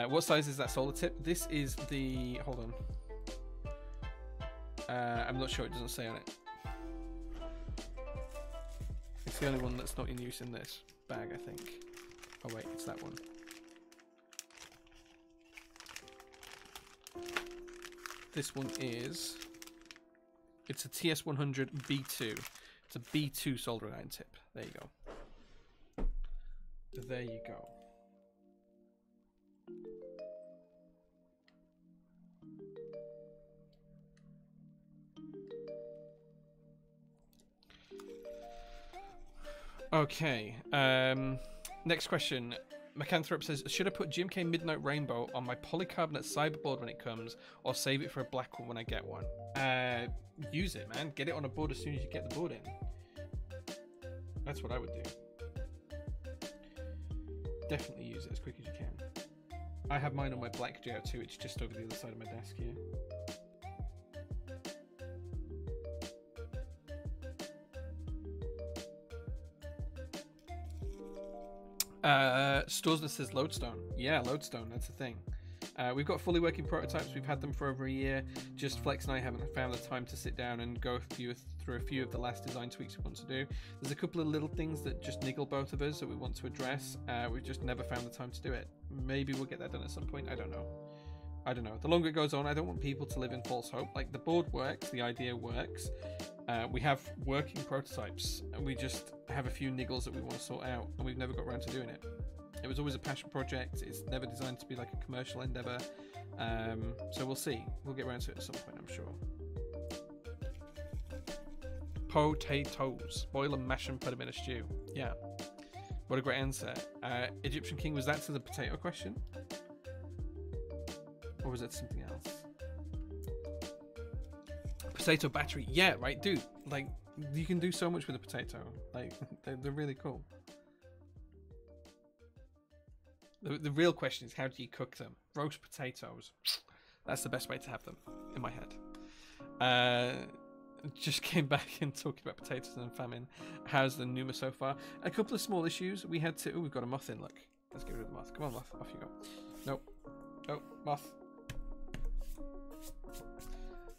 What size is that solar tip? This is the... hold on. I'm not sure, it doesn't say on it. It's the only one that's not in use in this bag, I think. Oh wait, it's that one. This one is... it's a TS100 B2. It's a B2 soldering iron tip. There you go. There you go. Okay, next question. Macanthrop says, should I put GMK Midnight Rainbow on my polycarbonate cyberboard when it comes, or save it for a black one when I get one? Use it, man. Get it on a board as soon as you get the board in. That's what I would do. Definitely use it as quick as you can. I have mine on my black JO2, it's just over the other side of my desk here. Storesman says Lodestone. Yeah, Lodestone, that's the thing. We've got fully working prototypes. We've had them for over a year. Just Flex and I haven't found the time to sit down and go through a few of the last design tweaks we want to do. There's a couple of little things that just niggle both of us that we want to address. We've just never found the time to do it. Maybe we'll get that done at some point. I don't know. I don't know. The longer it goes on, I don't want people to live in false hope. Like, the board works, the idea works. We have working prototypes, and we just have a few niggles that we want to sort out, and we've never got around to doing it. It was always a passion project. It's never designed to be like a commercial endeavor. So we'll see. We'll get around to it at some point, I'm sure. Potatoes. Boil and mash and put them in a stew. Yeah. What a great answer. Egyptian King, was that to the potato question? Or was it something else? Potato battery. Yeah, right, dude. Like, you can do so much with a potato. Like, they're really cool. The real question is, how do you cook them? Roast potatoes. That's the best way to have them, in my head. Just came back and talking about potatoes and famine. How's the Pneuma so far? A couple of small issues. We had to... oh, we've got a moth in, look. Let's get rid of the moth. Come on, moth. Off you go. Nope. Oh, moth.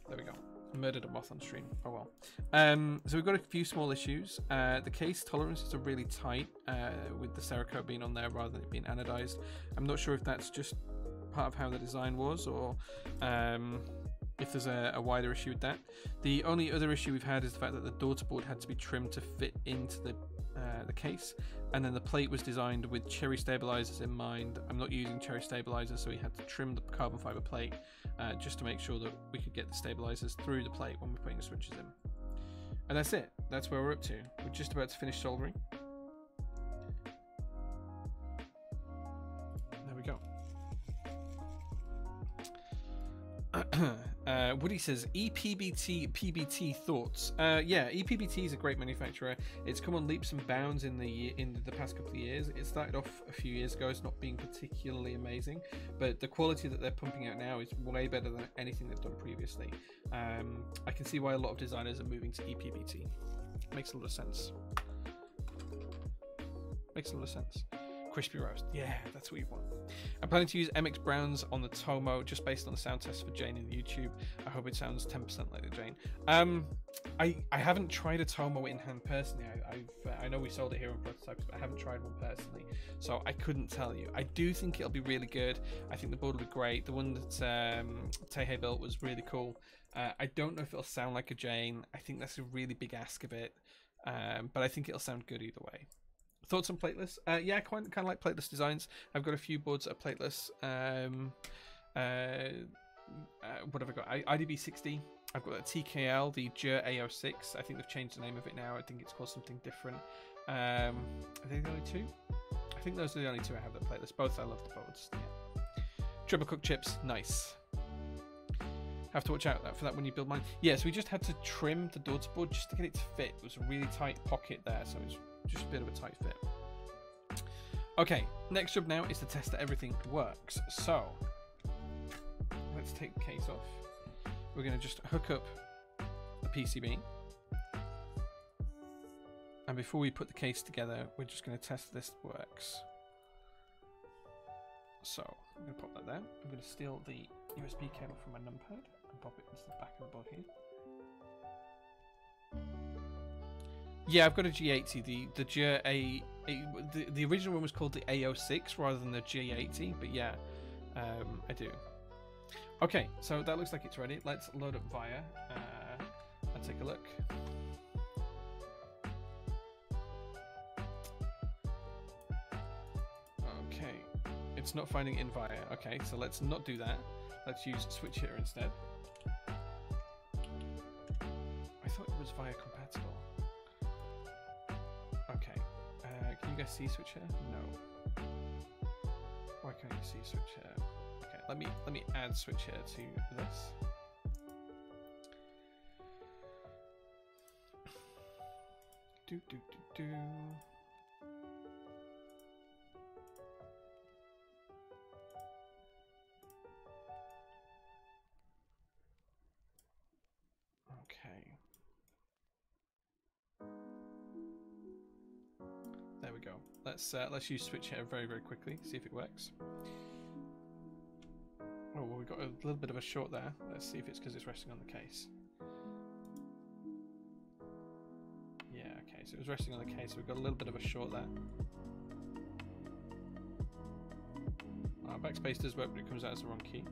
There we go. Murdered a moth on stream. Oh well. So we've got a few small issues. The case tolerances are really tight with the Cerakote being on there rather than it being anodized. I'm not sure if that's just part of how the design was, or if there's a wider issue with that. The only other issue we've had is the fact that the daughter board had to be trimmed to fit into the case, and then the plate was designed with cherry stabilizers in mind. I'm not using cherry stabilizers, so we had to trim the carbon fiber plate just to make sure that we could get the stabilizers through the plate when we're putting the switches in. And that's it. That's where we're up to. We're just about to finish soldering. There we go. Woody says EPBT PBT thoughts. Yeah, EPBT is a great manufacturer. It's come on leaps and bounds in the past couple of years. It started off a few years ago as not being particularly amazing, but the quality that they're pumping out now is way better than anything they've done previously. I can see why a lot of designers are moving to EPBT. Makes a lot of sense. Makes a lot of sense. Crispy roast, yeah, that's what you want. I'm planning to use MX Browns on the Tomo just based on the sound test for Jane in YouTube. I hope it sounds 10% like the Jane. I haven't tried a Tomo in hand personally. I know we sold it here on prototypes, but I haven't tried one personally, so I couldn't tell you. I do think it'll be really good. I think the board will be great. The one that Jae built was really cool. I don't know if it'll sound like a Jane. I think that's a really big ask of it, but I think it'll sound good either way. Thoughts on plateless? Yeah, kind of like plateless designs. I've got a few boards that are plateless. What have I got? IDB60. I've got a TKL, the Jae AO6. I think they've changed the name of it now. I think it's called something different. Are they the only two? I think those are the only two I have that are plateless. Both I love the boards. Yeah. Triple cook chips, nice. Have to watch out for that when you build mine. Yeah, so we just had to trim the daughter board just to get it to fit. It was a really tight pocket there, so it was just a bit of a tight fit. Okay, next job now is to test that everything works. So let's take the case off. We're going to just hook up the PCB, and before we put the case together, we're just going to test this works. So I'm going to pop that there. I'm going to steal the USB cable from my numpad and pop it into the back of the board here. Yeah, I've got a G80. The Jae, the original one was called the AO6 rather than the G80, but yeah, I do. Okay, so that looks like it's ready. Let's load up Via and take a look. Okay, it's not finding it in Via. Okay, so let's not do that. Let's use Switch Hitter instead. I thought it was Via compatible. Okay, can you guys see Switch Hitter? No. Why can't you see Switch Hitter? Okay, let me add Switch Hitter to this. Do do do do. Okay. There we go. Let's use Switch Hitter very quickly, see if it works. Oh, well, we got a little bit of a short there. Let's see if it's because it's resting on the case. Yeah, okay, so it was resting on the case, so we've got a little bit of a short there. Backspace does work, but it comes out as the wrong key.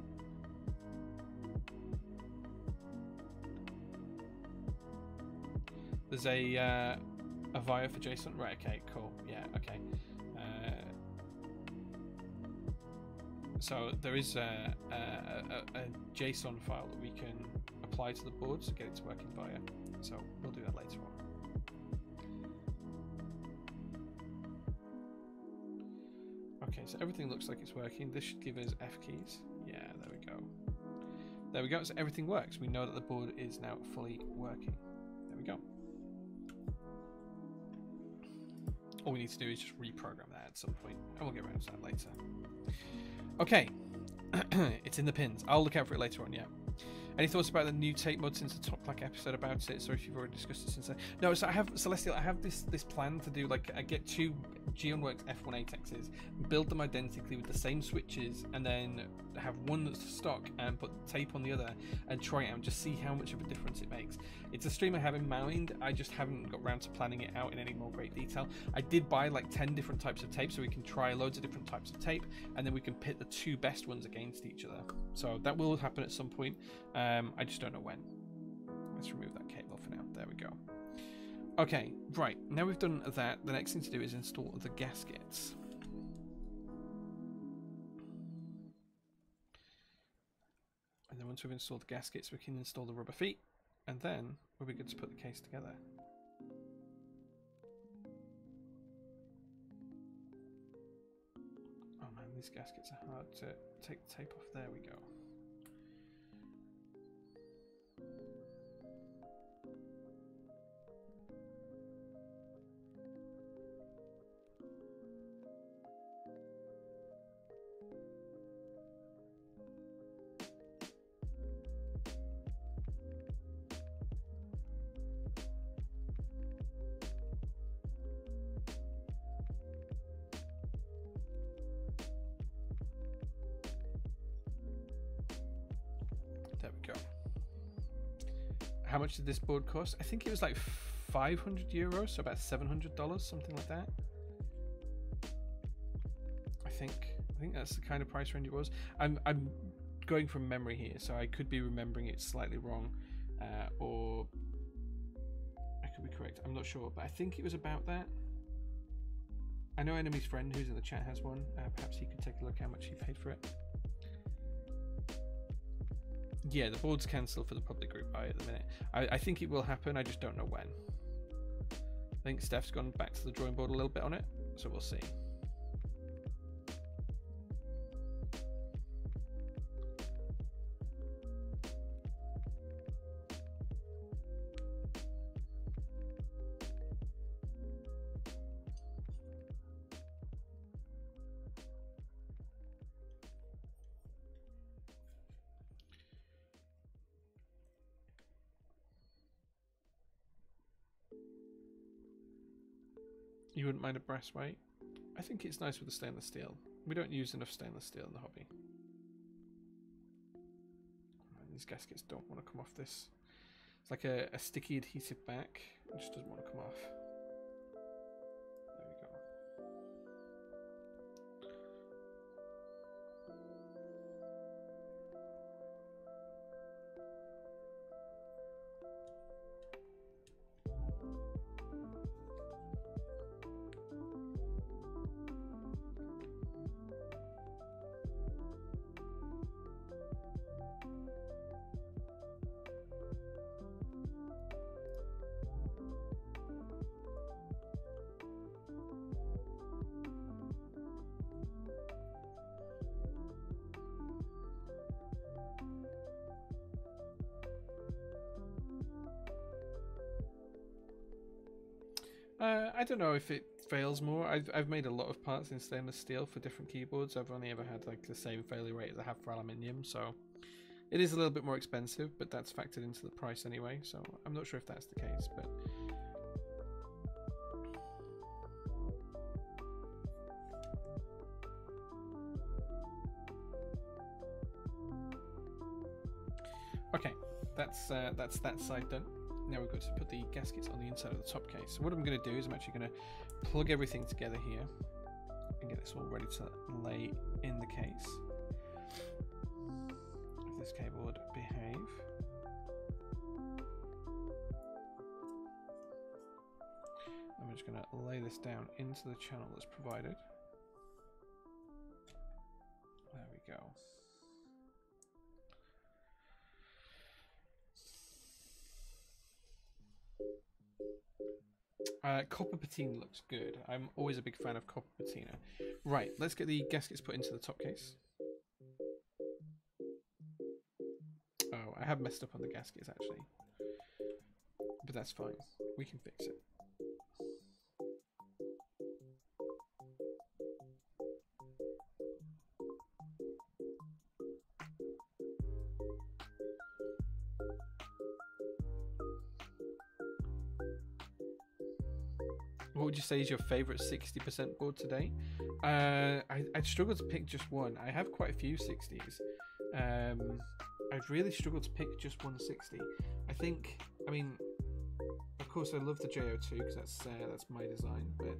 There's a Via for JSON. Right, okay, cool. Yeah, okay. So there is a JSON file that we can apply to the board to get it to work in Via. So we'll do that later on. Okay, so everything looks like it's working. This should give us F keys. Yeah, there we go. There we go. So everything works. We know that the board is now fully working. There we go. All we need to do is just reprogram that at some point, and we'll get around to that later. Okay, it's in the pins. I'll look out for it later on, yeah. Any thoughts about the new tape mod since the Top Plaque episode about it? Sorry if you've already discussed it since then. No, so I have, Celestial, I have this plan to do, like, I get two Geonworks F1ATEXs, build them identically with the same switches, and then have one that's stock and put tape on the other and try it out and just see how much of a difference it makes. It's a stream I have in mind, I just haven't got around to planning it out in any more great detail. I did buy like 10 different types of tape so we can try loads of different types of tape, and then we can pit the two best ones against each other. So that will happen at some point. I just don't know when. Let's remove that cable for now. There we go. Okay, right. Now we've done that, the next thing to do is install the gaskets. And then once we've installed the gaskets, we can install the rubber feet, and then we'll be good to put the case together. Oh man, these gaskets are hard to take the tape off. There we go. how much did this board cost? I think it was like 500 euros, so about $700, something like that. I think that's the kind of price range it was. I'm going from memory here, so I could be remembering it slightly wrong, or I could be correct. I'm not sure, but I think it was about that. I know Enemy's friend who's in the chat has one. Perhaps he could take a look how much he paid for it. Yeah, the board's cancelled for the public group buy at the minute. I think it will happen, I just don't know when. I think Steph's gone back to the drawing board a little bit on it, so we'll see. You wouldn't mind a brass weight? I think it's nice with the stainless steel. We don't use enough stainless steel in the hobby. These gaskets don't want to come off this. It's like a sticky adhesive back. It just doesn't want to come off. There we go. I don't know if it fails more. I've made a lot of parts in stainless steel for different keyboards. I've only ever had like the same failure rate as I have for aluminium, so it is a little bit more expensive, but that's factored into the price anyway, so I'm not sure if that's the case, but okay, that's that side done. Now we've got to put the gaskets on the inside of the top case. So what I'm going to do is I'm actually going to plug everything together here and get this all ready to lay in the case. If this keyboard behave. I'm just going to lay this down into the channel that's provided. There we go. Copper patina looks good. I'm always a big fan of copper patina. Right, let's get the gaskets put into the top case. Oh, I have messed up on the gaskets actually. But that's fine. We can fix it. What would you say is your favourite 60% board today? I'd struggle to pick just one. I have quite a few 60s. I've really struggled to pick just one 60. I mean, of course I love the JO2 because that's my design, but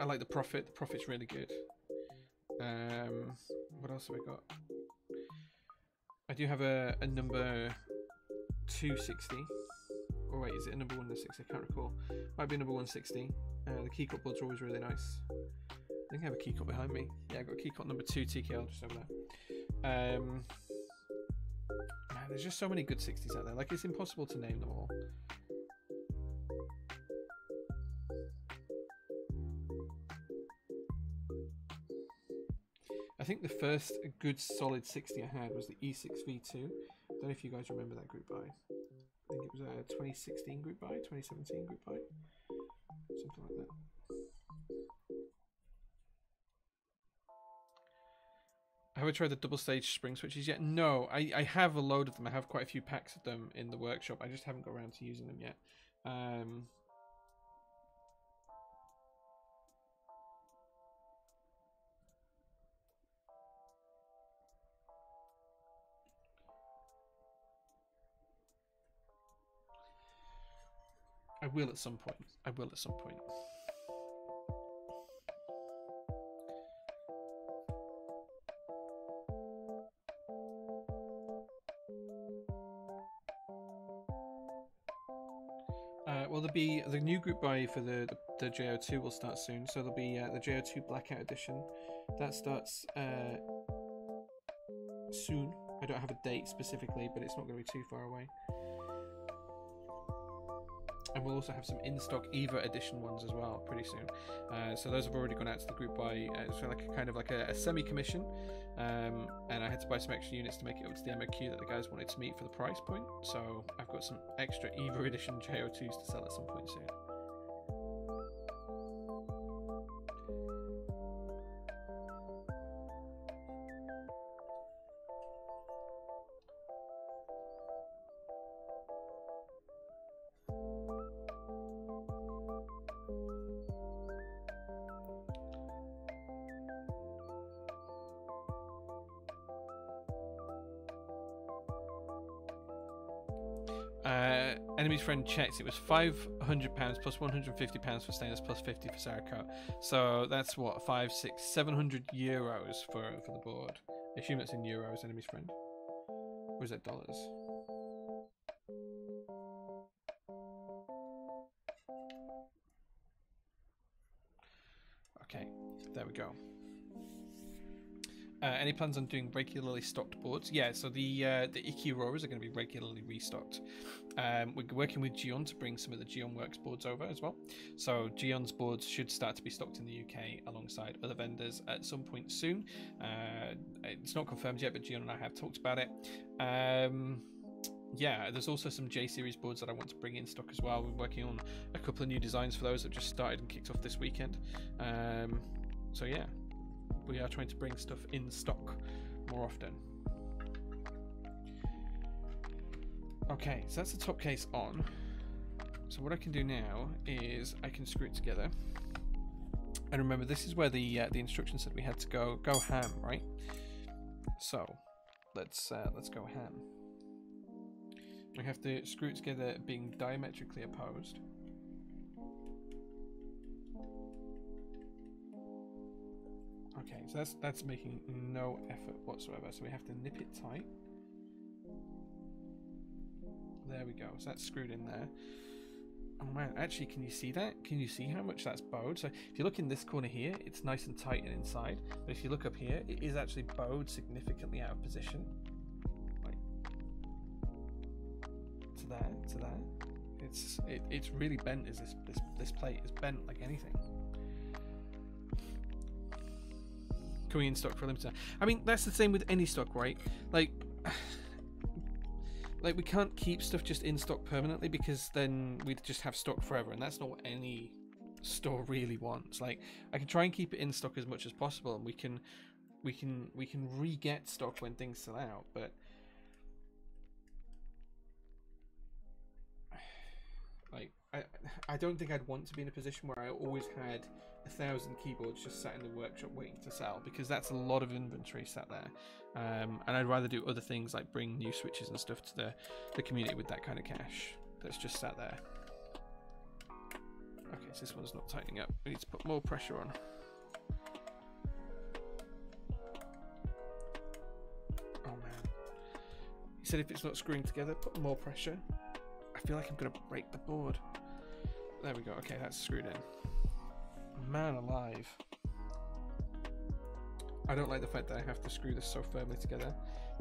I like the Prophet. The Prophet's really good. What else have I got? I do have a number 260. Or wait, is it a number 160? I can't recall. Might be number 160. The keycut boards are always really nice. I think I have a keycut behind me. Yeah, I've got a keycut number 2 TKL just over there. Man, there's just so many good 60s out there. Like, it's impossible to name them all. I think the first good solid 60 I had was the E6V2. Don't know if you guys remember that group buy. I think it was a 2016 group buy, 2017 group buy, something like that. Have I tried the double stage spring switches yet? No, I have a load of them. I have quite a few packs of them in the workshop. I just haven't got around to using them yet. I will at some point. I will at some point. Well, there'll be the new group buy for the JO2 will start soon. So there'll be the JO2 Blackout Edition that starts soon. I don't have a date specifically, but it's not going to be too far away. And we'll also have some in-stock EVA edition ones as well pretty soon. So those have already gone out to the group by so like kind of like a semi-commission, and I had to buy some extra units to make it up to the MOQ that the guys wanted to meet for the price point. So I've got some extra EVA edition JO2s to sell at some point soon. Enemy's friend checks it was £500 plus £150 for stainless plus 50 for Cerakote. So that's what, 500, 600, 700 euros for the board. I assume it's in euros, enemy's friend. Or is it dollars? Okay, there we go. Any plans on doing regularly stocked boards? Yeah, so the Ikki Auroras are going to be regularly restocked. We're working with Gion to bring some of the Gion Works boards over as well. So Gion's boards should start to be stocked in the UK alongside other vendors at some point soon. It's not confirmed yet, but Gion and I have talked about it. Yeah, there's also some J series boards that I want to bring in stock as well. We're working on a couple of new designs for those that just started and kicked off this weekend. So yeah, we are trying to bring stuff in stock more often. Okay, so that's the top case on. So what I can do now is I can screw it together. And remember, this is where the instructions said we had to go ham, right? So let's go ham. We have to screw it together being diametrically opposed. Okay, so that's making no effort whatsoever. So we have to nip it tight. There we go. So that's screwed in there. Oh man, actually, can you see that? Can you see how much that's bowed? So if you look in this corner here, it's nice and tight and inside. But if you look up here, it is actually bowed significantly out of position. Like to there, to there. It's really bent. Is this plate is bent like anything. Coming in stock for a limited time. I mean, that's the same with any stock, right? Like we can't keep stuff just in stock permanently, because then we'd just have stock forever, and that's not what any store really wants. Like, I can try and keep it in stock as much as possible, and we can re-get stock when things sell out, but like I don't think I'd want to be in a position where I always had 1,000 keyboards just sat in the workshop waiting to sell, because that's a lot of inventory sat there. And I'd rather do other things like bring new switches and stuff to the community with that kind of cash that's just sat there. Okay, so this one's not tightening up. We need to put more pressure on. Oh man. He said if it's not screwing together, put more pressure. I feel like I'm going to break the board. There we go. Okay, that's screwed in. Man alive. I don't like the fact that I have to screw this so firmly together.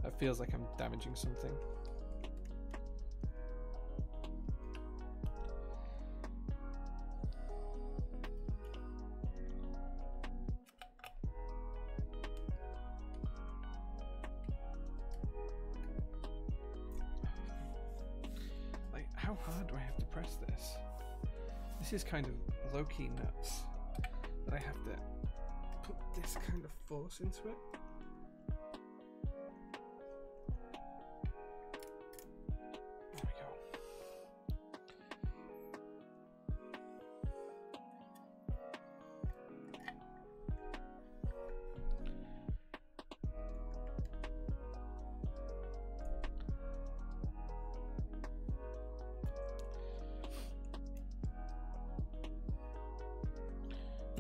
That feels like I'm damaging something. Like, how hard do I have to press this? This is kind of low-key nuts. That I have to put this kind of force into it. There we go.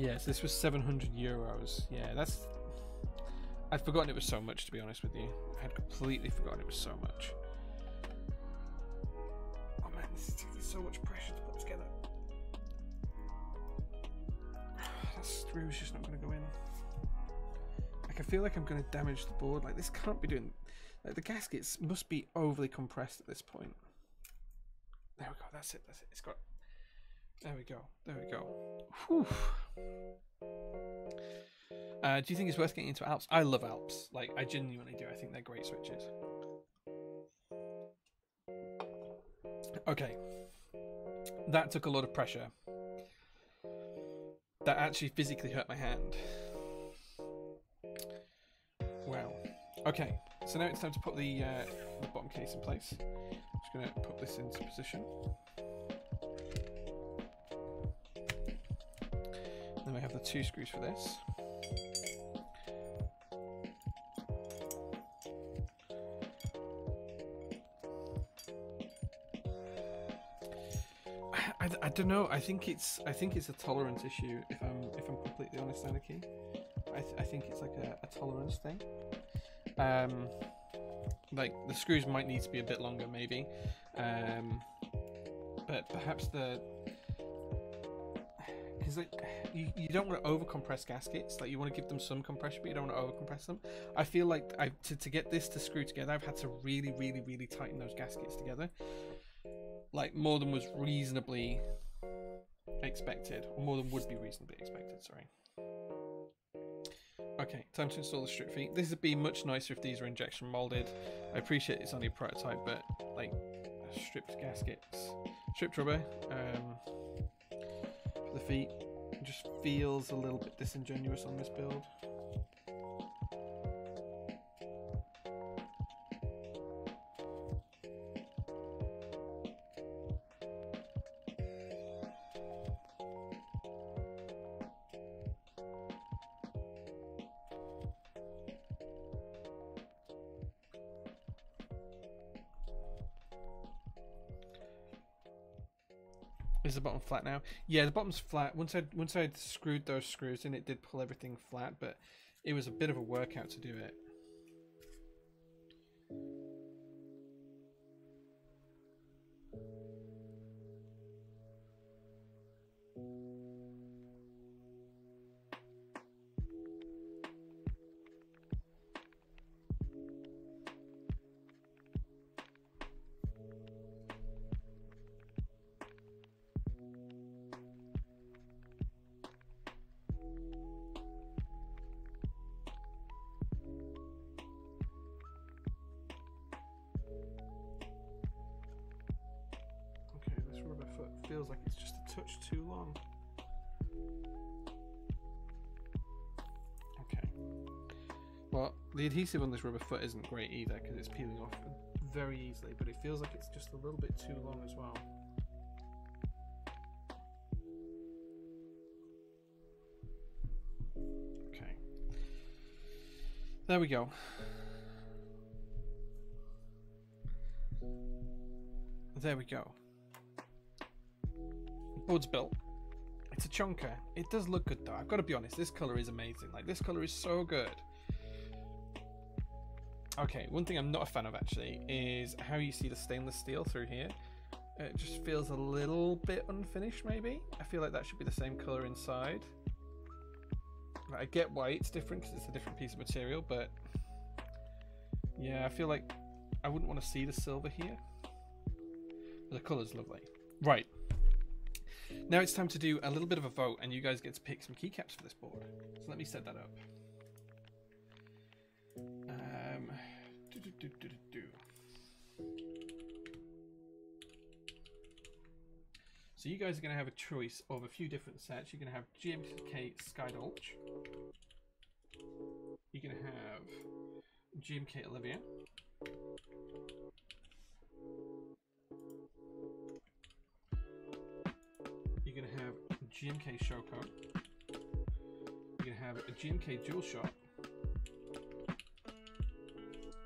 Yes, this was 700 euros. Yeah, that's... I'd forgotten it was so much, to be honest with you. I had completely forgotten it was so much. Oh man, this is taking so much pressure to put together. That screw is just not going to go in. Like, I feel like I'm going to damage the board. Like, this can't be doing... Like, the gaskets must be overly compressed at this point. There we go, that's it, that's it. It's got... There we go, there we go. Whew. Do you think it's worth getting into Alps? I love Alps. Like, I genuinely do. I think they're great switches. Okay. That took a lot of pressure. That actually physically hurt my hand. Wow. Okay, so now it's time to put the bottom case in place. I'm just going to put this into position. Then we have the 2 screws for this. I don't know. I think it's a tolerance issue. If I'm completely honest, Anarchy. I think it's like a tolerance thing. Like the screws might need to be a bit longer, maybe. But perhaps because like you don't want to over compress gaskets. Like you want to give them some compression, but you don't want to over compress them. I feel like to get this to screw together, I've had to really tighten those gaskets together. Like more than was reasonably expected, or more than would be reasonably expected, sorry. Okay, time to install the strip feet. This would be much nicer if these were injection molded. I appreciate it's only a prototype, but like stripped gaskets, stripped rubber for the feet, it just feels a little bit disingenuous on this build. Is the bottom flat now? Yeah, the bottom's flat. Once I'd screwed those screws in, it did pull everything flat, but it was a bit of a workout to do it. Feels like it's just a touch too long. Okay. Well, the adhesive on this rubber foot isn't great either because it's peeling off very easily, but it feels like it's just a little bit too long as well. Okay. There we go. There we go. Board's built. It's a chunker. It does look good though. I've got to be honest, this color is amazing. Like this color is so good. Okay, one thing I'm not a fan of actually is how you see the stainless steel through here. It just feels a little bit unfinished maybe. I feel like that should be the same color inside. I get why it's different because it's a different piece of material, but yeah, I feel like I wouldn't want to see the silver here. The color's lovely. Right. Now it's time to do a little bit of a vote, and you guys get to pick some keycaps for this board. So let me set that up. So you guys are going to have a choice of a few different sets. You're going to have GMK Skydolch. You're going to have GMK Olivia. You're going to have GMK Shoko. You're going to have a GMK Dual Shot.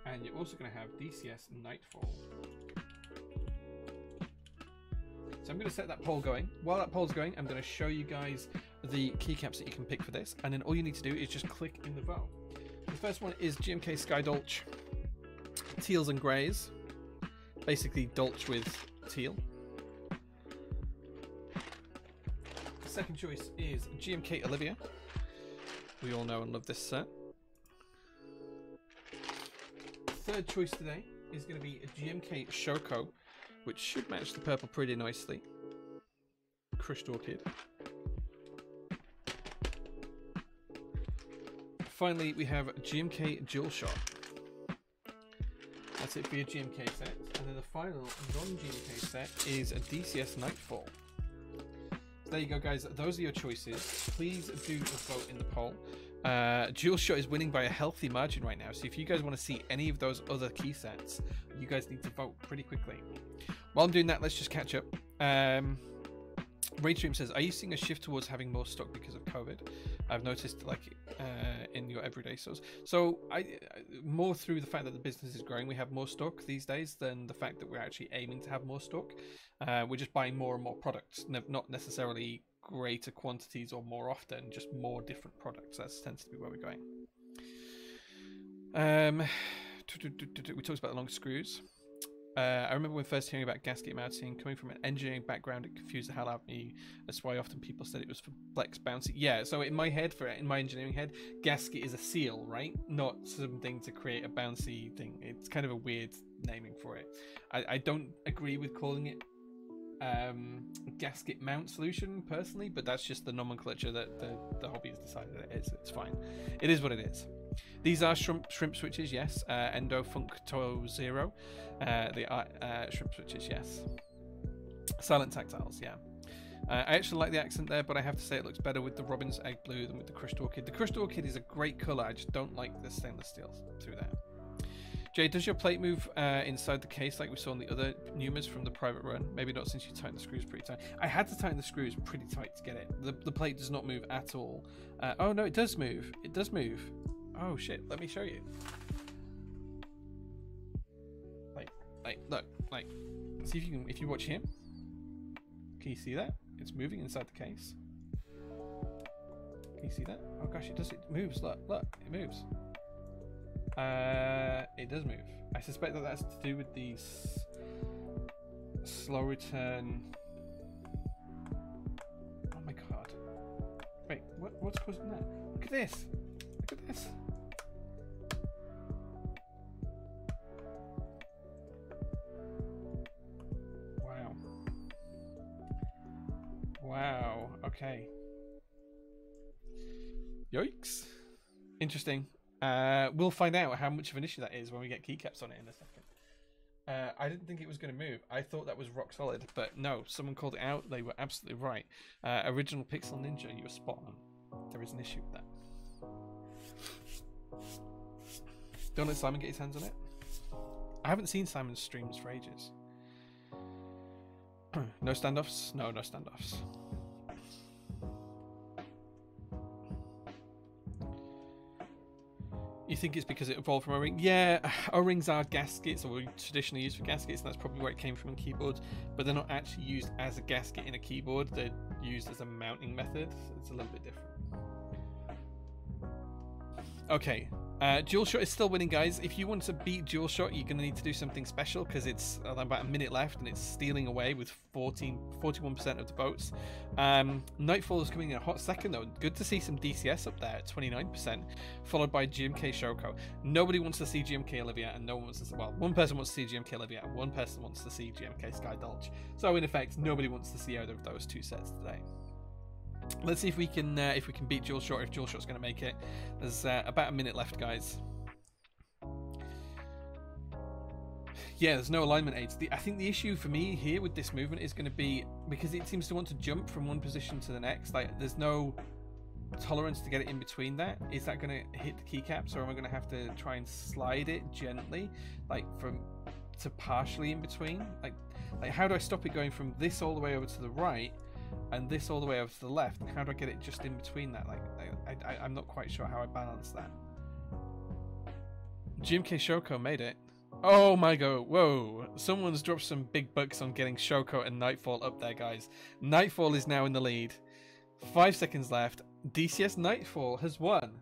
And you're also going to have DCS Nightfall. So I'm going to set that poll going. While that poll's going, I'm going to show you guys the keycaps that you can pick for this, and then all you need to do is just click in the bow. The first one is GMK Sky Dolch Teals and Greys, basically Dolch with teal. The second choice is GMK Olivia. We all know and love this set. Third choice today is going to be a GMK Shoko, which should match the purple pretty nicely. Crushed Orchid. Finally, we have GMK Jewel Shot. That's it for your GMK set. And then the final non-GMK set is a DCS Nightfall. So there you go, guys. Those are your choices. Please do vote in the poll. Jewel Shot is winning by a healthy margin right now. So if you guys want to see any of those other key sets, you guys need to vote pretty quickly. While I'm doing that, let's just catch up. Raidstream says, are you seeing a shift towards having more stock because of COVID? I've noticed, like, in your everyday stores. So more through the fact that the business is growing, we have more stock these days than the fact that we're actually aiming to have more stock. We're just buying more and more products, not necessarily greater quantities or more often, just more different products. That tends to be where we're going. We talked about the long screws. I remember when first hearing about gasket mounting, coming from an engineering background, it confused the hell out of me. That's why often people said it was for flex bouncy. Yeah, so in my head, in my engineering head, gasket is a seal, right? Not something to create a bouncy thing. It's kind of a weird naming for it. I don't agree with calling it gasket mount solution personally, but that's just the nomenclature that the hobby has decided it is. It's fine. It is what it is. These are shrimp switches, yes. Endo Functo Zero. They are shrimp switches, yes. Silent tactiles, yeah. I actually like the accent there, but I have to say it looks better with the Robin's Egg Blue than with the Crushed Orchid. The Crushed Orchid is a great colour, I just don't like the stainless steel through there. Jay, does your plate move inside the case like we saw on the other Pneumas from the private run? Maybe not, since you tightened the screws pretty tight. I had to tighten the screws pretty tight to get it. The plate does not move at all. Oh no, it does move. It does move. Oh shit, let me show you. Look, see if you can, if you watch here, can you see that? It's moving inside the case. Can you see that? Oh gosh, it moves, look, it moves. It does move. I suspect that that's to do with these slow return. Oh my god. Wait, what's causing that? Look at this. Look at this. Wow. Wow. Okay. Yikes. Interesting. We'll find out how much of an issue that is when we get keycaps on it in a second. I didn't think it was going to move. I thought that was rock solid, but no, someone called it out. They were absolutely right. Original Pixel Ninja, you were spot on. There is an issue with that. Don't let Simon get his hands on it. I haven't seen Simon's streams for ages. No standoffs? No standoffs. You think it's because it evolved from O-ring? Yeah, O-rings are gaskets, or traditionally used for gaskets, and that's probably where it came from in keyboards, but they're not actually used as a gasket in a keyboard. They're used as a mounting method. It's a little bit different. Okay, Dual Shot is still winning, guys. If you want to beat Dual Shot, you're going to need to do something special, because it's about a minute left and it's stealing away with 41% of the votes. Nightfall is coming in a hot second, though. Good to see some DCS up there at 29%, followed by GMK Shoko. Nobody wants to see GMK Olivia, and no one wants to see, well, one person wants to see GMK Olivia, and one person wants to see GMK Sky Dolch. So in effect, nobody wants to see either of those two sets today. Let's see if we can beat Dual Shot, if Dual Shot's going to make it. There's about a minute left, guys. Yeah, there's no alignment aids. I think the issue for me here with this movement is going to be because it seems to want to jump from one position to the next. Like, there's no tolerance to get it in between that. Is that going to hit the keycaps, or am I going to have to try and slide it gently, like to partially in between? Like how do I stop it going from this all the way over to the right and this all the way over to the left, and how do I get it just in between that? I'm not quite sure how I balance that. GMK Shoko made it. Oh my god, whoa, someone's dropped some big bucks on getting Shoko and Nightfall up there, guys. Nightfall is now in the lead. 5 seconds left. DCS Nightfall has won.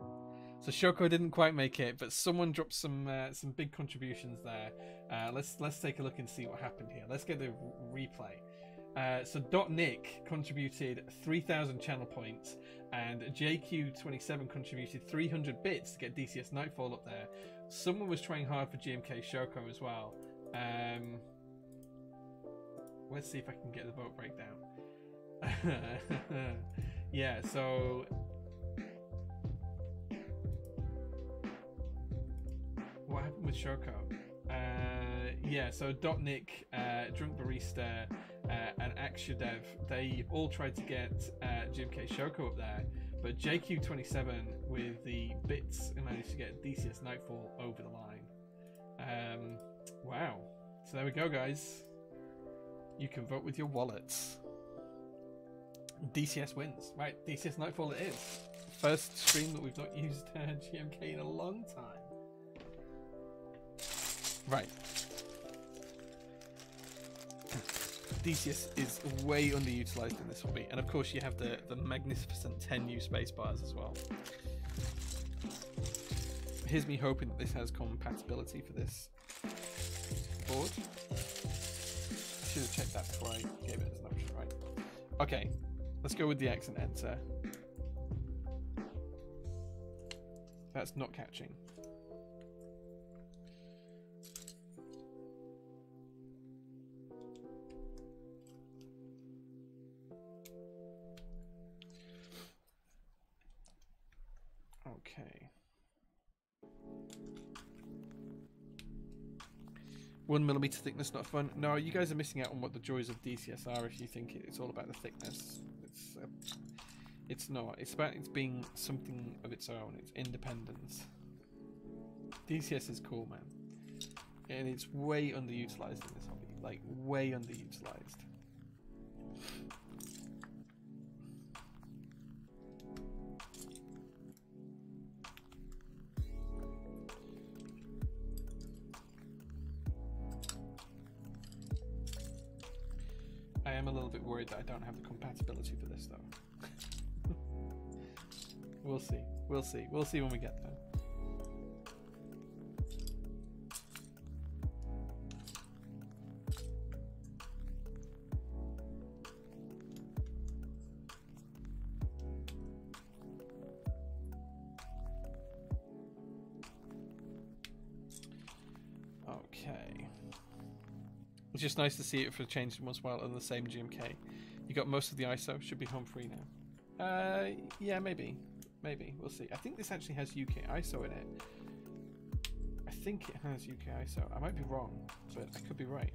So Shoko didn't quite make it, but someone dropped some big contributions there. Let's take a look and see what happened here. Let's get the replay. So Nick contributed 3,000 channel points, and JQ27 contributed 300 bits to get DCS Nightfall up there. Someone was trying hard for GMK Shoko as well. Let's see if I can get the vote breakdown. Yeah, so what happened with Shoko? Yeah, so Nick, Drunk Barista, and Akshadev, they all tried to get GMK Shoko up there, but JQ27 with the bits managed to get DCS Nightfall over the line. Wow. So there we go, guys. You can vote with your wallets. DCS wins. Right, DCS Nightfall it is. First stream that we've not used GMK in a long time. Right. DCS is way underutilized in this hobby, and of course you have the magnificent 10 new Spacebars as well. Here's me hoping that this has compatibility for this board. I should have checked that before I gave it as an option, right? Okay, let's go with the X and enter. That's not catching. Okay. 1mm thickness, not fun. No, you guys are missing out on what the joys of DCS are if you think it's all about the thickness. It's not. It's about it being something of its own. It's independence. DCS is cool, man. And it's way underutilized in this hobby. Like, way underutilized. I am a little bit worried that I don't have the compatibility for this, though. We'll see. We'll see. We'll see when we get there. Okay. It's just nice to see it for a change once in a while on the same GMK. You got most of the ISO. Should be home free now. Yeah, maybe. Maybe. We'll see. I think this actually has UK ISO in it. I think it has UK ISO. I might be wrong, but I could be right.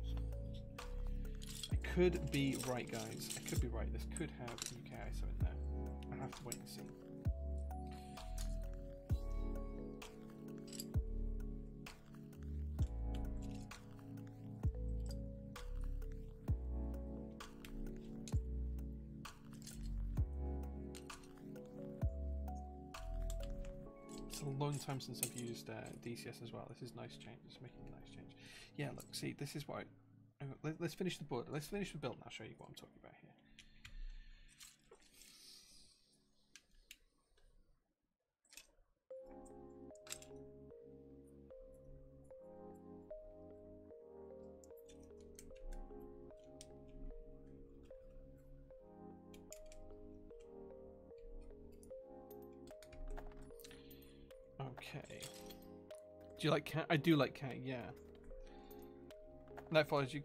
I could be right, guys. I could be right. This could have UK ISO in there. I'll have to wait and see. It's a long time since I've used DCS as well. This is nice change. It's making a nice change. Yeah, look, see, this is what let's finish the board. Let's finish the build and I'll show you what I'm talking about here. Okay. Do you like cat? I do like cat, yeah. That follows UK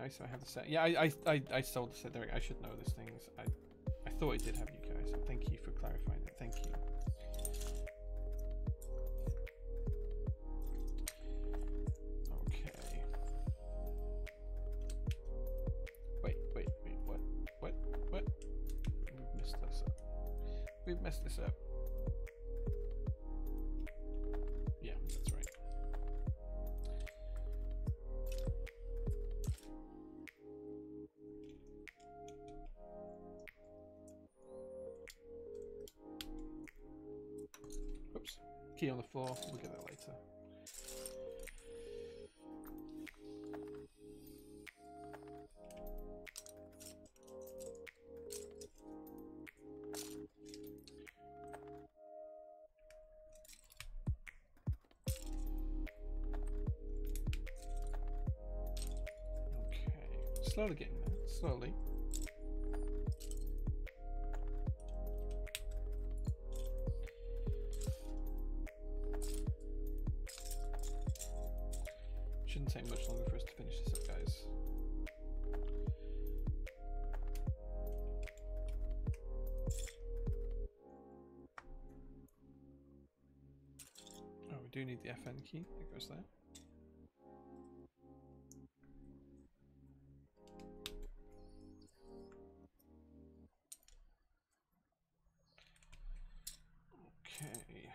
ISO. I have the set. Yeah, I sold the set, Derek. I should know these things. I thought it did have UK ISO. Thank you for clarifying that. Thank you. Okay. Wait. What? We've messed this up. We've messed this up. Yeah, that's right. Oops. Key on the floor. We'll get that later. slowly getting there. Slowly. Shouldn't take much longer for us to finish this up, guys. Oh, we do need the FN key. That goes there. Okay.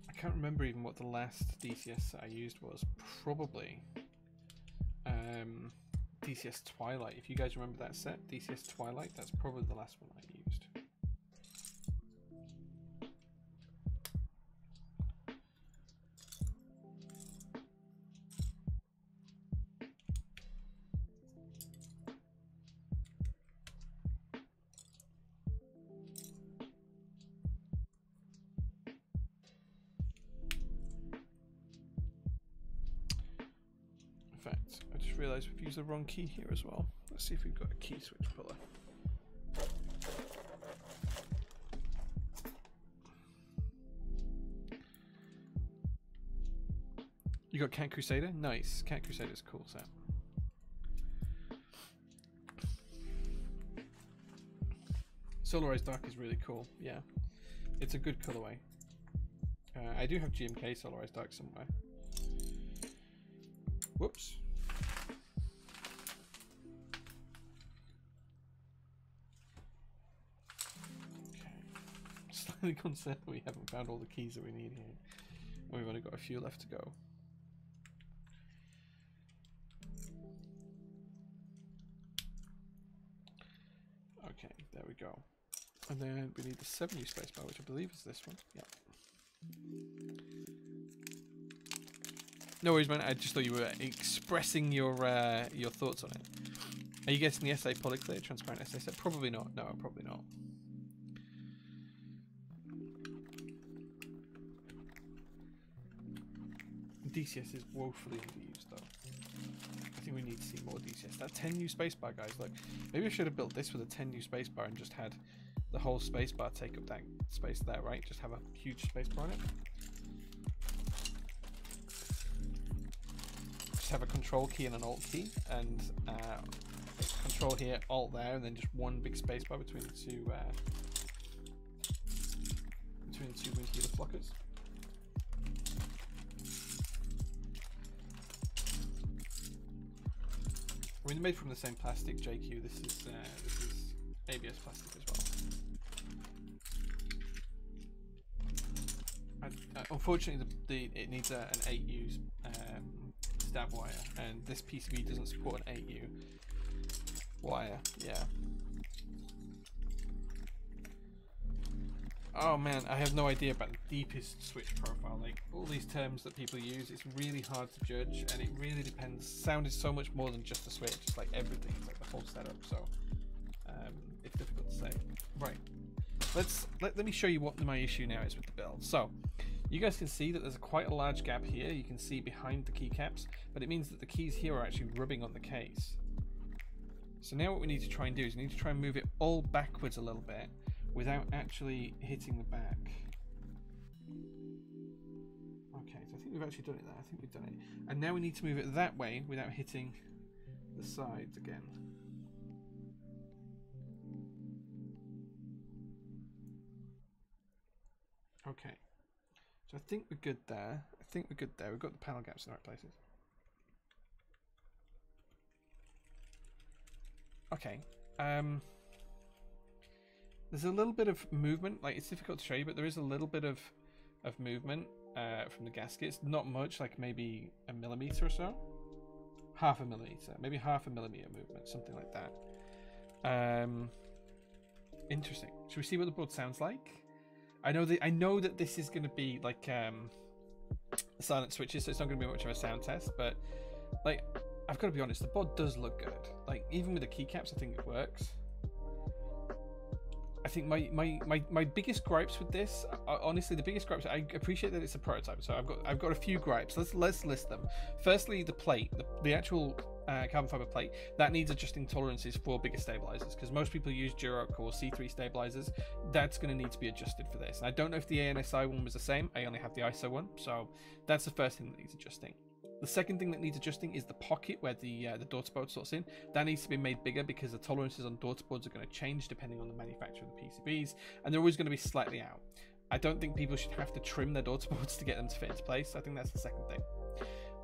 I can't remember even what the last DCS I used was. Probably DCS Twilight. If you guys remember that set, DCS Twilight, that's probably the last one I used. I just realised we've used the wrong key here as well. Let's see if we've got a key switch puller. You got Cat Crusader? Nice. Cat Crusader's a cool set. Solarized Dark is really cool. Yeah, it's a good colorway. I do have GMK Solarized Dark somewhere. Whoops. Okay. Slightly concerned that we haven't found all the keys that we need here. We've only got a few left to go. Okay, there we go. And then we need the 7U spacebar, which I believe is this one. Yeah. No worries, man. I just thought you were expressing your thoughts on it. Are you guessing the SA Polyclear transparent SA set? Probably not. No, probably not. DCS is woefully underused, though. I think we need to see more DCS. That 10U spacebar, guys. Like, maybe I should have built this with a 10U spacebar and just had the whole spacebar take up that space there, right? Just have a huge spacebar on it. Just have a control key and an alt key, and control here, alt there, and then just one big spacebar between the two wing healer blockers. I mean, they're made from the same plastic, JQ. This is ABS plastic as well. Unfortunately, it needs an 8U stab wire, and this PCB doesn't support an 8U wire. Yeah. Oh man, I have no idea about the deepest switch profile. Like, all these terms that people use, it's really hard to judge, and it really depends. Sound is so much more than just the switch. It's like everything. It's like the whole setup. So it's difficult to say. Right. Let me show you what my issue now is with the build. So you guys can see that there's quite a large gap here. You can see behind the keycaps, but it means that the keys here are actually rubbing on the case. So now what we need to try and do is we need to try and move it all backwards a little bit without actually hitting the back. Okay, so I think we've actually done it there. I think we've done it. And now we need to move it that way without hitting the sides again. Okay, so I think we're good there. I think we're good there. We've got the panel gaps in the right places. Okay. There's a little bit of movement. Like, it's difficult to show you, but there is a little bit of movement from the gaskets. Not much, like maybe a millimeter or so. Half a millimeter, maybe half a millimeter movement, something like that. Interesting. Should we see what the board sounds like? I know that this is going to be like silent switches, so it's not going to be much of a sound test. But like, I've got to be honest, the board does look good. Like, even with the keycaps, I think it works. I think my biggest gripes with this, honestly, the biggest gripes. I appreciate that it's a prototype, so I've got a few gripes. Let's list them. Firstly, the plate, the actual carbon fiber plate, that needs adjusting tolerances for bigger stabilizers, because most people use Duroc or C3 stabilizers. That's going to need to be adjusted for this. And I don't know if the ANSI one was the same. I only have the ISO one, so that's the first thing that needs adjusting. The second thing that needs adjusting is the pocket where the daughter board slots in. That needs to be made bigger because the tolerances on daughter boards are going to change depending on the manufacturer of the PCBs, and they're always going to be slightly out. I don't think people should have to trim their daughter boards to get them to fit into place. I think that's the second thing.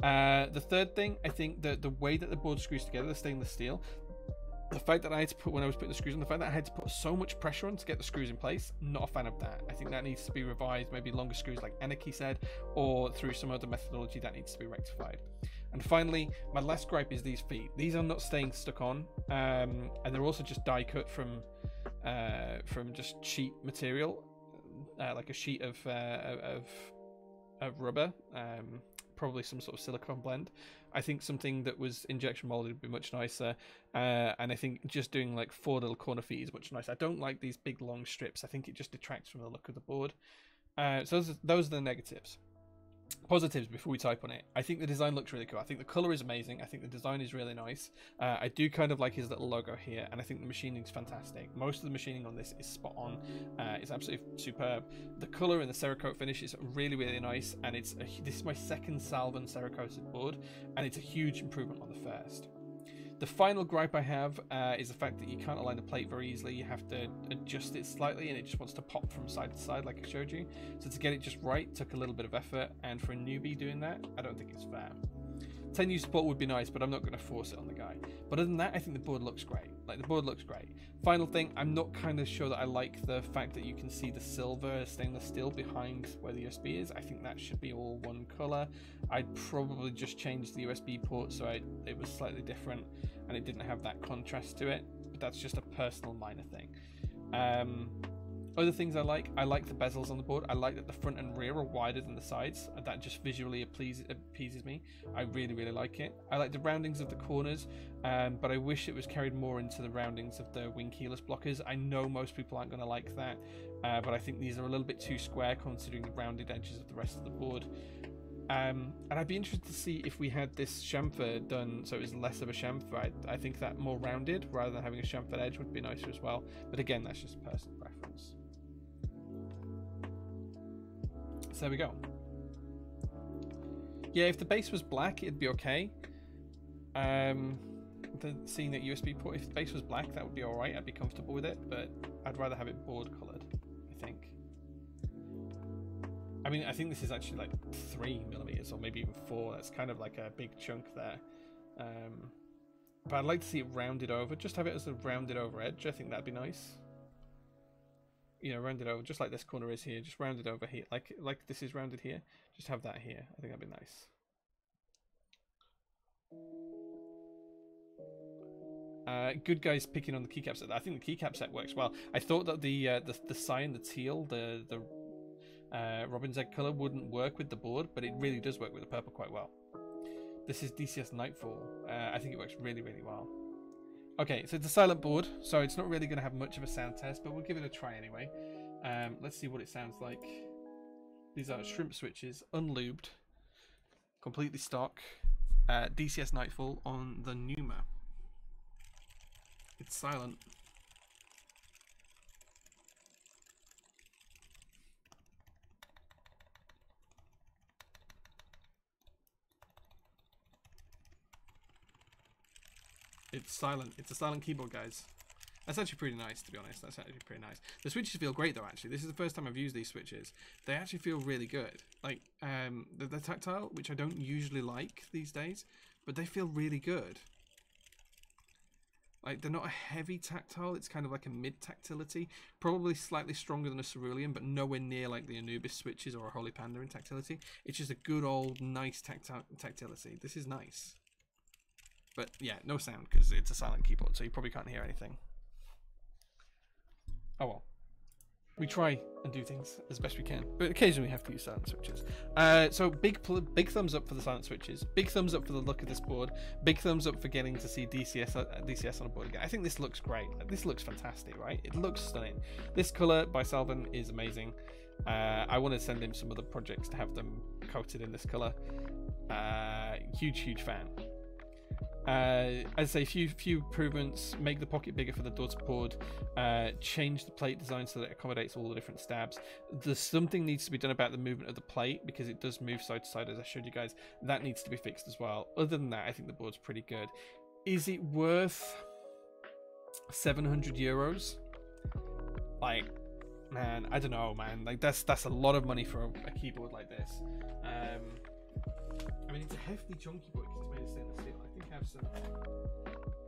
The third thing, I think that the way that the board screws together, the stainless steel, the fact that I had to put, when I was putting the screws on, the fact that I had to put so much pressure on to get the screws in place, not a fan of that. I think that needs to be revised, maybe longer screws like Anarchy said, or through some other methodology that needs to be rectified. And finally, my last gripe is these feet. These are not staying stuck on, and they're also just die cut from just sheet material, like a sheet of rubber, probably some sort of silicone blend. I think something that was injection molded would be much nicer, and I think just doing like 4 little corner feet is much nicer. I don't like these big long strips. I think it just detracts from the look of the board. So those are the negatives. Positives before we type on it. I think the design looks really cool. I think the color is amazing. I think the design is really nice. I do kind of like his little logo here, and I think the machining is fantastic. Most of the machining on this is spot on. It's absolutely superb. The color and the Cerakote finish is really, really nice, and this is my second Salvan Cerakoted board, and it's a huge improvement on the first. The final gripe I have is the fact that you can't align the plate very easily. You have to adjust it slightly, and it just wants to pop from side to side like I showed you. So to get it just right took a little bit of effort, and for a newbie doing that, I don't think it's fair. 10U support would be nice, but I'm not going to force it on the guy. But other than that, I think the board looks great. Like, the board looks great. Final thing, I'm not kind of sure that I like the fact that you can see the silver stainless steel behind where the USB is. I think that should be all one color. I'd probably just change the USB port so it was slightly different and it didn't have that contrast to it. But that's just a personal minor thing. Other things I like the bezels on the board. I like that the front and rear are wider than the sides. That just visually appeases me. I really, really like it. I like the roundings of the corners, but I wish it was carried more into the roundings of the wing keyless blockers. I know most people aren't going to like that, but I think these are a little bit too square considering the rounded edges of the rest of the board. And I'd be interested to see if we had this chamfer done so it was less of a chamfer. I think that more rounded rather than having a chamfered edge would be nicer as well. But again, that's just personal preference. So there we go. Yeah, if the base was black, it'd be okay. Seeing that USB port, if the base was black, that would be alright. I'd be comfortable with it, but I'd rather have it board colored, I think. I mean, I think this is actually like 3mm or maybe even 4. That's kind of like a big chunk there. But I'd like to see it rounded over. Just have it as a rounded over edge. I think that'd be nice. You know, rounded over, just like this corner is here. Just rounded over here, like this is rounded here. Just have that here. I think that'd be nice. Good guys picking on the keycap set. I think the keycap set works well. I thought that the cyan, the teal, the robin's egg color wouldn't work with the board, but it really does work with the purple quite well. This is DCS Nightfall. I think it works really, really well. Okay, so it's a silent board, so it's not really going to have much of a sound test, but we'll give it a try anyway. Let's see what it sounds like. These are shrimp switches, unlubed, completely stock, DCS Nightfall on the Pneuma. It's silent. It's silent. It's a silent keyboard, guys. That's actually pretty nice, to be honest. That's actually pretty nice. The switches feel great, though, actually. This is the first time I've used these switches. They actually feel really good. Like, they're tactile, which I don't usually like these days, but they feel really good. Like, they're not a heavy tactile. It's kind of like a mid-tactility. Probably slightly stronger than a Cerulean, but nowhere near like the Anubis switches or a Holy Panda in tactility. It's just a good old, nice tactility. This is nice. But yeah, no sound because it's a silent keyboard, so you probably can't hear anything. Oh well. We try and do things as best we can, but occasionally we have to use silent switches. So big thumbs up for the silent switches. Big thumbs up for the look of this board. Big thumbs up for getting to see DCS on a board again. I think this looks great. This looks fantastic, right? It looks stunning. This color by Salvan is amazing. I want to send him some other projects to have them coated in this color. Huge fan. As I say, few improvements: make the pocket bigger for the daughter board, change the plate design so that it accommodates all the different stabs. Something needs to be done about the movement of the plate, because it does move side to side, as I showed you guys. That needs to be fixed as well. Other than that, I think the board's pretty good. Is it worth 700 euros? Like, man, I don't know, man. Like, that's a lot of money for a keyboard like this. I mean, it's a hefty, chunky board because it's made of stainless steel. I think I have some.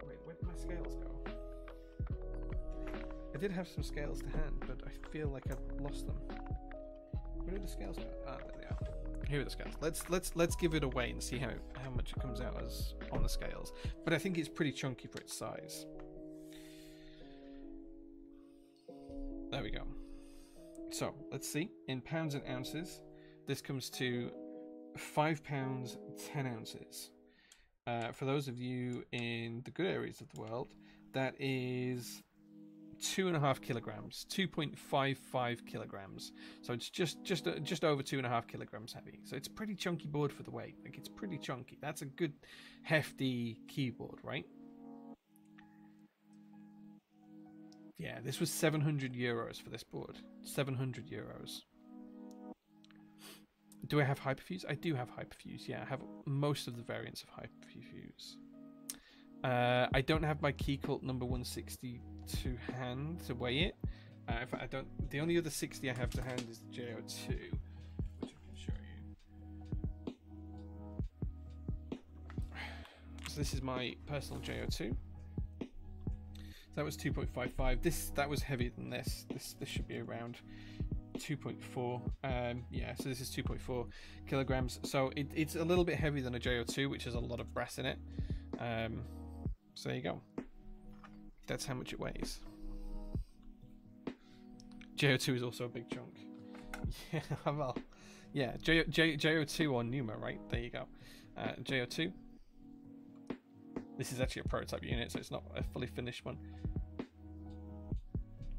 Wait, where did my scales go? I did have some scales to hand, but I feel like I've lost them. Where did the scales go? Ah, there they are. Here are the scales. Let's give it a weigh and see how much it comes out as on the scales. But I think it's pretty chunky for its size. There we go. So let's see in pounds and ounces. This comes to £5 10 ounces. For those of you in the good areas of the world, that is 2.5 kilograms, 2.55 kilograms. So it's just over 2.5 kilograms heavy. So it's a pretty chunky board for the weight. Like, it's pretty chunky. That's a good hefty keyboard, right? Yeah, this was 700 euros for this board. 700 euros. Do I have Hyperfuse? I do have Hyperfuse. Yeah, I have most of the variants of Hyperfuse. I don't have my Keycult number 160 to hand to weigh it. In fact, I don't. The only other 60 I have to hand is the JO2, which I can show you. So this is my personal JO2. That was 2.55. That was heavier than this. This should be around 2.4. Yeah, so this is 2.4 kilograms. So it's a little bit heavier than a JO2, which has a lot of brass in it. So there you go. That's how much it weighs. JO2 is also a big chunk. Yeah, well, yeah, JO2 on Pneuma, right? There you go. JO2. This is actually a prototype unit, so it's not a fully finished one.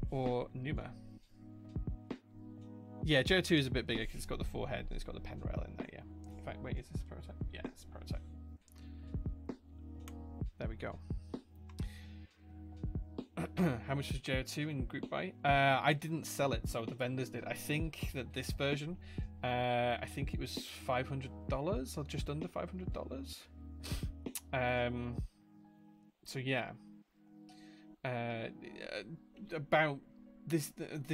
Or Pneuma. Yeah, JO2 is a bit bigger because it's got the forehead and it's got the pen rail in there, yeah. In fact, wait, is this a prototype? Yeah, it's a prototype. There we go. How much was JO2 in group buy? I didn't sell it, so the vendors did. I think that this version, I think it was $500 or just under $500. So yeah, about this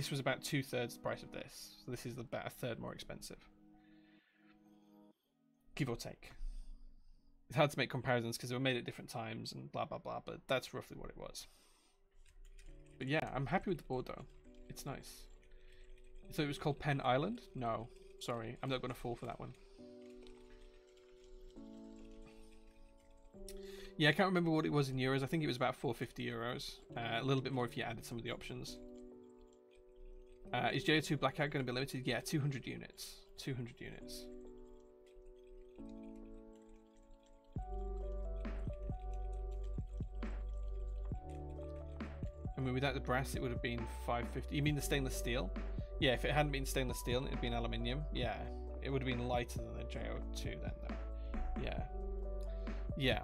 was about 2/3 the price of this. So this is about a third more expensive, give or take. It's hard to make comparisons because they were made at different times and blah blah blah, but that's roughly what it was. But yeah, I'm happy with the board though. It's nice. So it was called Pen Island? No, sorry, I'm not going to fall for that one. Yeah, I can't remember what it was in euros. I think it was about 450 euros. A little bit more if you added some of the options. Is JO2 Blackout going to be limited? Yeah, 200 units. 200 units. I mean, without the brass, it would have been 550. You mean the stainless steel? Yeah, if it hadn't been stainless steel and it had been aluminium, yeah, it would have been lighter than the JO2 then, though. Yeah. Yeah.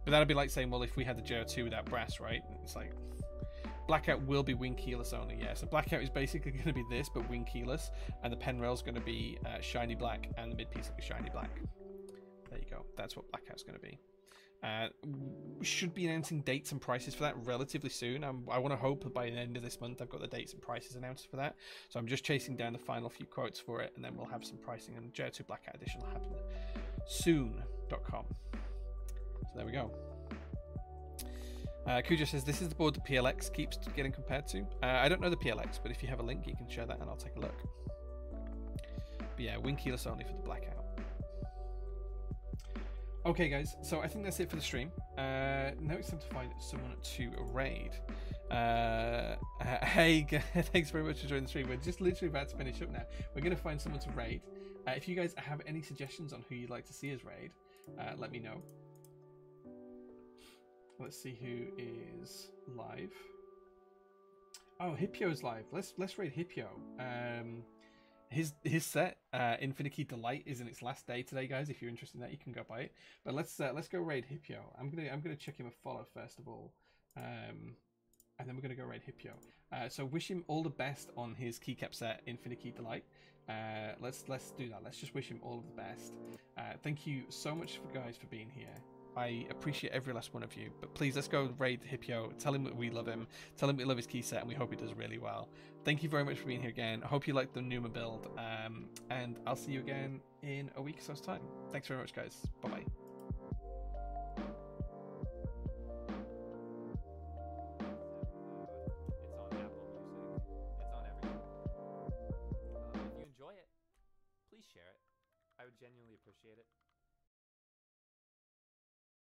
But that'd be like saying, well, if we had the JO2 without brass, right? It's like, Blackout will be wing keyless only, yeah. So Blackout is basically going to be this, but wing keyless, and the pen rail is going to be shiny black, and the mid piece will be shiny black. There you go. That's what Blackout's going to be. We should be announcing dates and prices for that relatively soon. I want to hope that by the end of this month I've got the dates and prices announced for that. So I'm just chasing down the final few quotes for it, and then we'll have some pricing, and JO2 Blackout Edition will happen soon.com. So there we go. Cujo says, this is the board the PLX keeps getting compared to. I don't know the PLX, but if you have a link, you can share that and I'll take a look. But yeah, wing keyless only for the Blackout. Okay, guys, so I think that's it for the stream. Now it's time to find someone to raid. Hey, thanks very much for joining the stream. We're just literally about to finish up now. We're going to find someone to raid. If you guys have any suggestions on who you'd like to see us raid, let me know. Let's see who is live. Oh, Hippio's live. Let's raid Hippio. His set, Infinity Delight, is in its last day today, guys. If you're interested in that, you can go buy it. But let's go raid Hippio. I'm gonna check him a follow first of all. And then we're going to go raid Hippio. So wish him all the best on his keycap set, Infinity Delight. Let's do that. Let's just wish him all of the best. Thank you so much, guys, for being here. I appreciate every last one of you. But please, let's go raid Hippio. Tell him that we love him. Tell him we love his key set, and we hope he does really well. Thank you very much for being here again. I hope you liked the Pneuma build. And I'll see you again in a week or so's time. Thanks very much, guys. Bye-bye. Please share it. I would genuinely appreciate it.